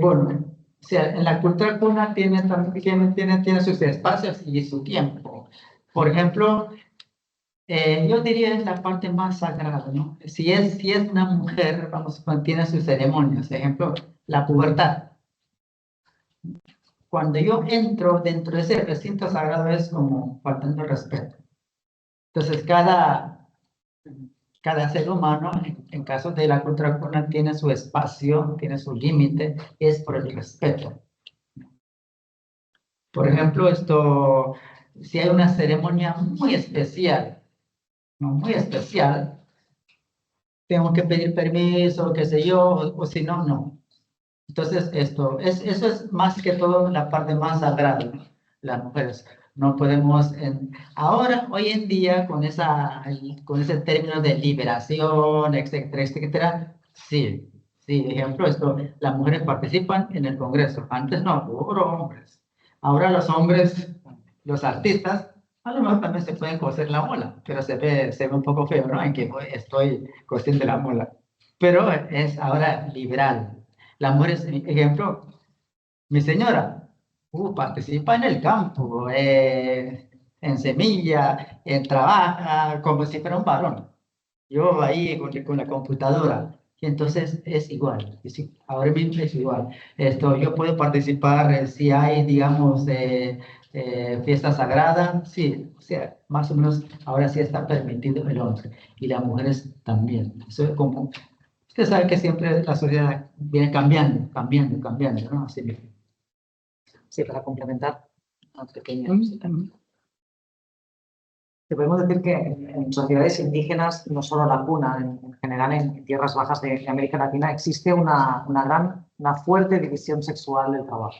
Bueno, o sea, en la cultura cuna tiene sus espacios y su tiempo. Por ejemplo, yo diría es la parte más sagrada, ¿no? Si es una mujer, tiene sus ceremonias. Por ejemplo, la pubertad. Cuando yo entro dentro de ese recinto sagrado es como faltando el respeto. Entonces, cada ser humano, en caso de la cultura cuna, tiene su espacio, tiene su límite, es por el respeto. Por ejemplo, si hay una ceremonia muy especial, ¿no? Muy especial, tengo que pedir permiso, qué sé yo, o si no, no. Entonces, eso es más que todo la parte más sagrada, ¿no? Las mujeres. No podemos, ahora, hoy en día, con ese término de liberación, etcétera, sí, ejemplo, las mujeres participan en el Congreso. Antes no, hubo hombres. Ahora los hombres, los artistas, a lo mejor también se pueden coser la mola, pero se ve un poco feo, ¿no? En que estoy cosiendo la mola. Pero es ahora liberal. Las mujeres, ejemplo, mi señora, participa en el campo, en semilla, trabaja como si fuera un varón. Yo ahí con la computadora. Y entonces es igual, ahora mismo es igual. Yo puedo participar si hay, digamos, fiesta sagrada, sí, o sea, más o menos ahora sí está permitido el hombre y las mujeres también. Eso es como, usted sabe que siempre la sociedad viene cambiando, ¿no? Así mismo. Sí, para complementar, una pequeña. Te podemos decir que en sociedades indígenas, no solo la cuna, en general en tierras bajas de América Latina, existe una fuerte división sexual del trabajo.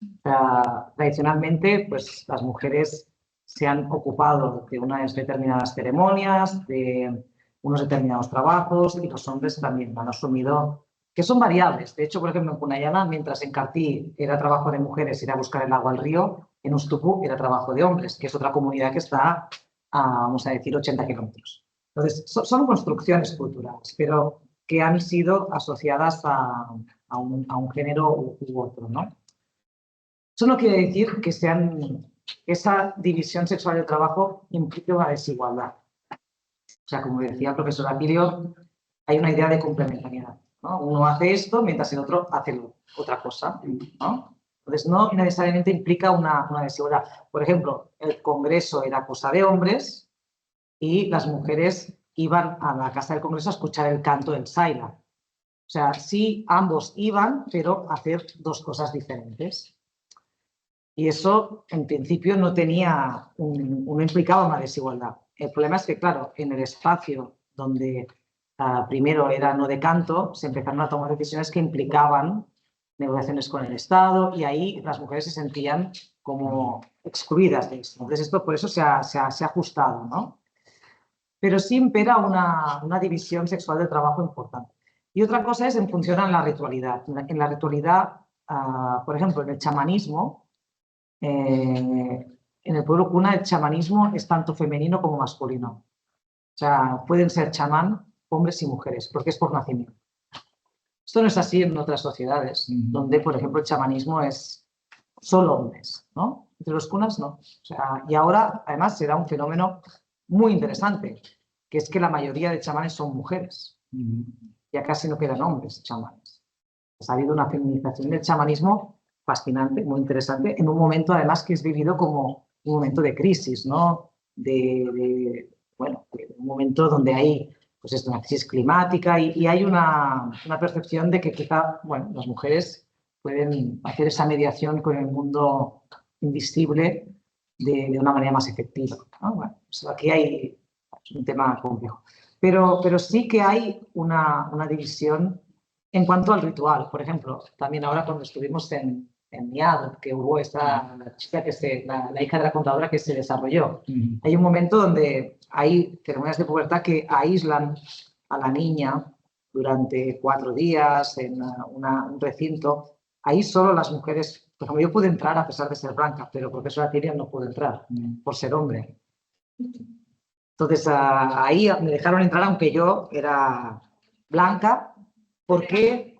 O sea, tradicionalmente, pues las mujeres se han ocupado de unas determinadas ceremonias, de unos determinados trabajos y los hombres también han asumido que son variables. De hecho, por ejemplo, en Punayana, mientras en Cartí era trabajo de mujeres ir a buscar el agua al río, en Ustupu era trabajo de hombres, que es otra comunidad que está a, vamos a decir, 80 kilómetros. Entonces, son construcciones culturales, pero que han sido asociadas a un género u otro, ¿no? Eso no quiere decir que esa división sexual del trabajo implique una desigualdad. O sea, como decía el profesor Atilio, hay una idea de complementariedad, ¿no? Uno hace esto mientras el otro hace otra cosa, ¿no? Entonces, no necesariamente implica una desigualdad. Por ejemplo, el Congreso era cosa de hombres y las mujeres iban a la casa del Congreso a escuchar el canto del Saila. O sea, sí, ambos iban, pero a hacer dos cosas diferentes. Y eso, en principio, no implicaba una desigualdad. El problema es que, claro, en el espacio donde primero era no de canto, se empezaron a tomar decisiones que implicaban negociaciones con el Estado y ahí las mujeres se sentían como excluidas de esto. Entonces, esto por eso se ha ajustado, ¿no? Pero sí impera una división sexual del trabajo importante. Y otra cosa es en función a la ritualidad. En la ritualidad, por ejemplo, en el chamanismo, en el pueblo Kuna el chamanismo es tanto femenino como masculino. O sea, pueden ser chamán hombres y mujeres, porque es por nacimiento. Esto no es así en otras sociedades, donde, por ejemplo, el chamanismo es solo hombres, ¿no? Entre los Kunas no. O sea, y ahora, además, se da un fenómeno muy interesante, que es que la mayoría de chamanes son mujeres. Ya casi no quedan hombres chamanes. Ha habido una feminización del chamanismo fascinante, muy interesante, en un momento además que es vivido como un momento de crisis, ¿no? Bueno, un momento donde hay pues una crisis climática y hay una percepción de que quizá, bueno, las mujeres pueden hacer esa mediación con el mundo invisible de una manera más efectiva, ¿no? Bueno, pues aquí hay un tema complejo. Pero sí que hay una división en cuanto al ritual. Por ejemplo, también ahora cuando estuvimos en Miado, que hubo esta chica, la hija de la contadora que se desarrolló. Hay un momento donde hay ceremonias de pubertad que aíslan a la niña durante 4 días en un recinto. Ahí solo las mujeres, por ejemplo, yo pude entrar a pesar de ser blanca, pero el profesor Atilio no pudo entrar por ser hombre. Entonces ahí me dejaron entrar aunque yo era blanca porque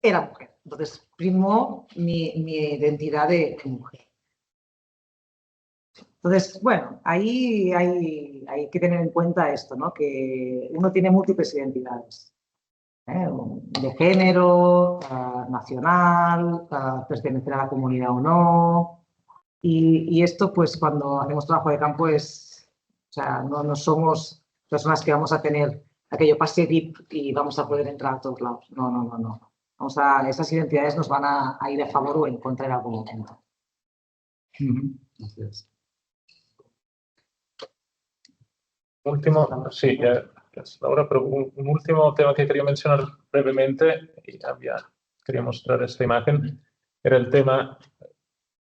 era mujer. Entonces primó mi identidad de mujer. Entonces, bueno, ahí hay que tener en cuenta esto, ¿no? Que uno tiene múltiples identidades. De género, nacional, pertenecer a la comunidad o no. Y esto, pues, cuando hacemos trabajo de campo es, o sea, no somos personas que vamos a tener aquello pase VIP y vamos a poder entrar a todos lados. No. Esas identidades nos van a ir a favor o en contra en algún momento. Sí, ahora pero un último tema que quería mencionar brevemente, y quería mostrar esta imagen, era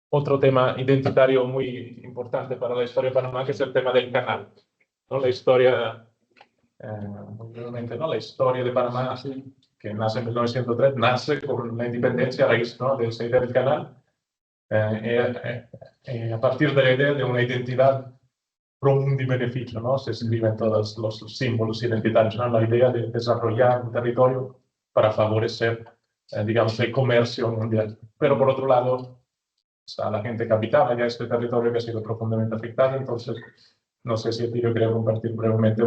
otro tema identitario muy importante para la historia de Panamá, que es el tema del canal, ¿no? La historia, muy brevemente, ¿no? La historia de Panamá, que nace en 1903, nace con la independencia a raíz, ¿no? de esa idea del canal, a partir de la idea de una identidad pro mundi beneficio, ¿no? Se escriben todos los símbolos identitarios, ¿no? La idea de desarrollar un territorio para favorecer, digamos, el comercio mundial. Pero por otro lado, está la gente que habitaba ya este territorio que ha sido profundamente afectado. Entonces, no sé si yo quería compartir brevemente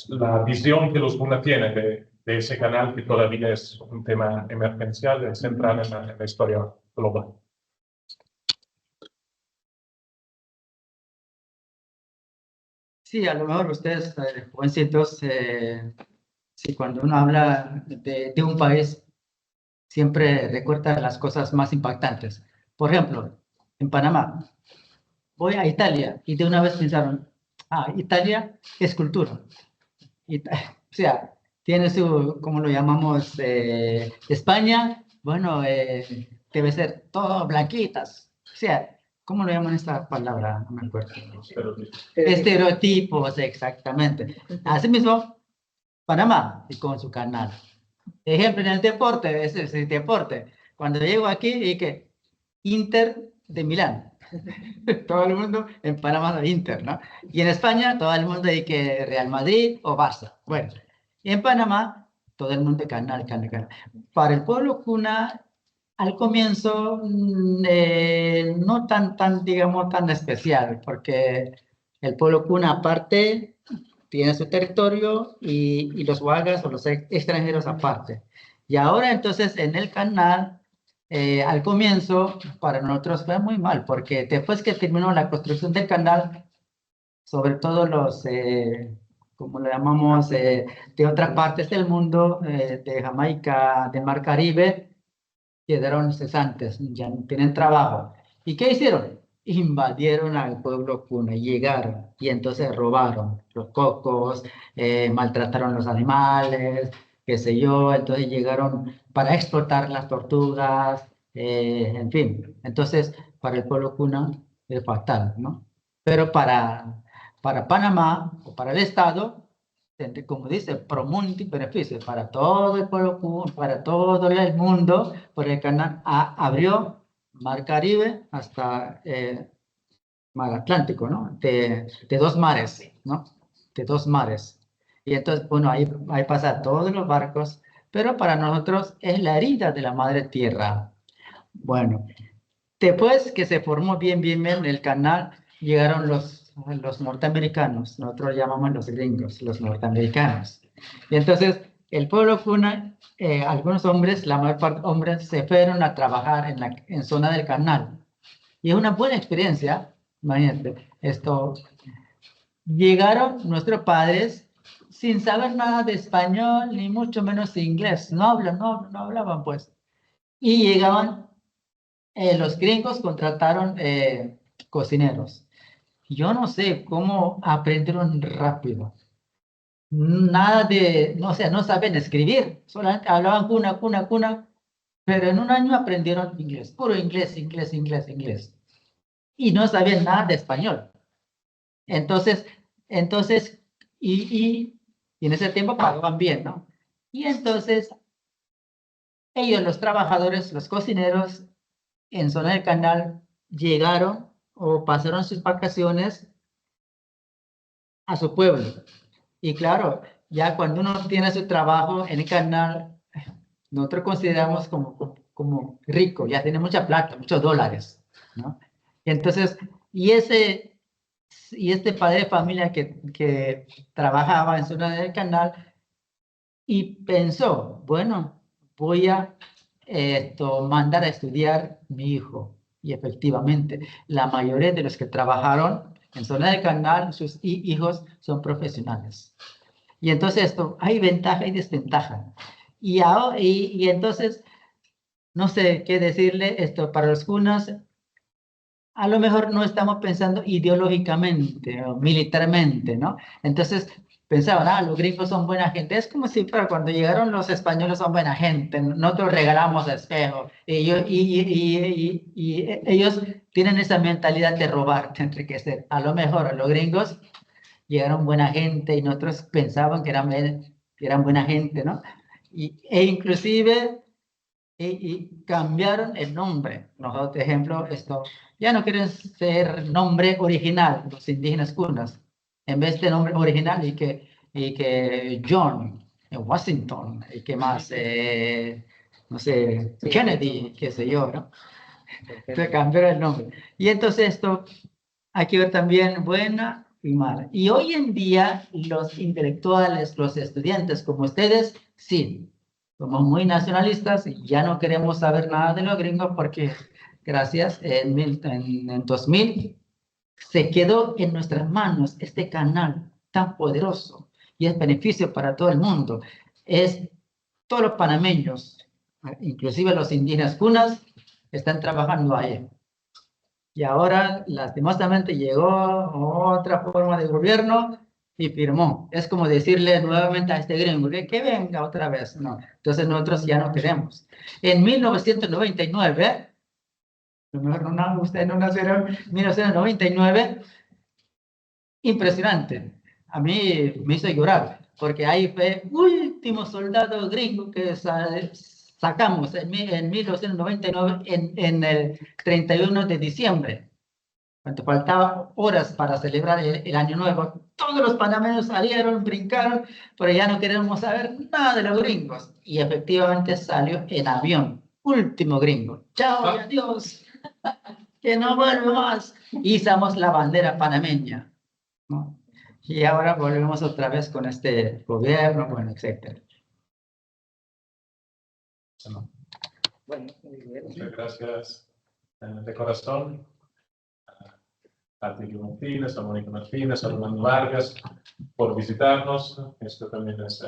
la visión que los Kuna tienen de ese canal, que todavía es un tema emergencial, central en la historia global. Sí, a lo mejor ustedes, jovencitos, sí, cuando uno habla de un país, siempre recuerda las cosas más impactantes. Por ejemplo, en Panamá, voy a Italia y de una vez pensaron, Italia es cultura. O sea, tiene su, ¿cómo lo llamamos? España, bueno, debe ser todo blanquitas. O sea, ¿cómo lo llaman esta palabra? No me acuerdo. Pero Estereotipos, exactamente. Asimismo, Panamá, y con su canal. Ejemplo, en el deporte, es el deporte. Cuando llego aquí, y que Inter de Milán. Todo el mundo en Panamá es Inter, ¿no? Y en España, todo el mundo dice que Real Madrid o Barça. Bueno, y en Panamá, todo el mundo canal, canal, canal. Para el pueblo cuna, al comienzo, no tan, digamos, tan especial, porque el pueblo cuna, aparte, tiene su territorio y los wagas o los extranjeros aparte. Y ahora, entonces, en el canal, al comienzo, para nosotros fue muy mal, porque después que terminó la construcción del canal, sobre todo los, como le llamamos, de otras partes del mundo, de Jamaica, del Mar Caribe, quedaron cesantes, ya no tienen trabajo. ¿Y qué hicieron? Invadieron al pueblo cuna, llegaron y entonces robaron los cocos, maltrataron los animales, qué sé yo, entonces llegaron para explotar las tortugas, en fin. Entonces, para el pueblo cuna es fatal, ¿no? Pero para Panamá o para el Estado, como dice, promundi beneficio para todo el pueblo cuna, para todo el mundo, porque el canal abrió Mar Caribe hasta Mar Atlántico, ¿no? De dos mares, ¿no? De dos mares. Y entonces, bueno, ahí pasan todos los barcos, pero para nosotros es la herida de la madre tierra. Bueno, después que se formó bien el canal, llegaron los norteamericanos, nosotros llamamos los gringos, los norteamericanos. Y entonces, el pueblo cuna, algunos hombres, la mayor parte de hombres, se fueron a trabajar en zona del canal. Y es una buena experiencia, imagínate, esto. Llegaron nuestros padres sin saber nada de español, ni mucho menos inglés, no hablaban pues. Y llegaban, los gringos contrataron cocineros. Yo no sé cómo aprendieron rápido. Nada de, no sé, no saben escribir, solamente hablaban cuna, pero en un año aprendieron inglés, puro inglés. Y no sabían nada de español. Entonces, y en ese tiempo pagaban bien, ¿no? Y entonces, ellos, los trabajadores, los cocineros, en zona del canal, llegaron o pasaron sus vacaciones a su pueblo. Y claro, ya cuando uno tiene su trabajo en el canal, nosotros consideramos como rico, ya tiene mucha plata, muchos dólares, ¿no? Y entonces, y este padre de familia que trabajaba en zona del canal y pensó, bueno, voy a mandar a estudiar mi hijo. Y efectivamente, la mayoría de los que trabajaron en zona del canal, sus hijos son profesionales. Y entonces hay ventaja y desventaja. Y entonces, no sé qué decirle para los cunas. A lo mejor no estamos pensando ideológicamente o militarmente, ¿no? Entonces pensaban, los gringos son buena gente. Es como si fuera cuando llegaron los españoles son buena gente, nosotros regalamos espejos. Y ellos tienen esa mentalidad de robar, de enriquecer. A lo mejor los gringos llegaron buena gente y nosotros pensaban que eran buena gente, ¿no? E inclusive y cambiaron el nombre. Nosotros, por ejemplo, ya no quieren ser nombre original, los indígenas cunas. En vez de nombre original y que John, Washington, y que más, no sé, Kennedy, qué sé yo, ¿no? Entonces cambiaron el nombre. Y entonces hay que ver también buena y mala. Y hoy en día los intelectuales, los estudiantes como ustedes, sí, somos muy nacionalistas y ya no queremos saber nada de los gringos porque gracias, en 2000 se quedó en nuestras manos este canal tan poderoso y es beneficio para todo el mundo. Todos los panameños, inclusive los indígenas cunas, están trabajando ahí. Y ahora, lastimosamente, llegó otra forma de gobierno y firmó. Es como decirle nuevamente a este gringo que venga otra vez. No, entonces nosotros ya no queremos. En 1999, Ustedes no nacieron en 1999. Impresionante. A mí me hizo llorar, porque ahí fue el último soldado gringo que sacamos en 1999, en el 31 de diciembre, cuando faltaban horas para celebrar el Año Nuevo. Todos los panameños salieron, brincaron, pero ya no queremos saber nada de los gringos. Y efectivamente salió en avión, último gringo. Chao y adiós, que no vuelve más. Izamos la bandera panameña, ¿no? Y ahora volvemos otra vez con este gobierno, bueno, etcétera. Bueno, muy bien. Muchas gracias de corazón a Tigre Martínez, a Mónica Martínez, a Román Vargas por visitarnos. Esto también es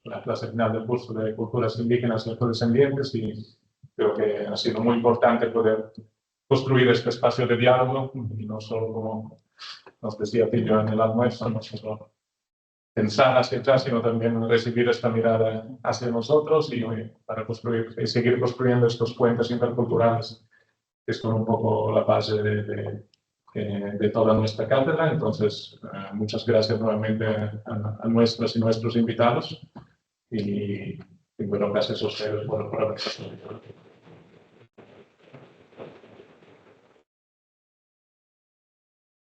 la clase final del curso de Culturas Indígenas y Afrodescendientes, y creo que ha sido muy importante poder construir este espacio de diálogo, y no solo, como nos decía Tilio en el almuerzo, no solo pensar hacia atrás, sino también recibir esta mirada hacia nosotros, y para construir y seguir construyendo estos puentes interculturales, que son un poco la base de toda nuestra cátedra. Entonces, muchas gracias nuevamente a nuestras y nuestros invitados, y bueno, gracias a ustedes por haber estado.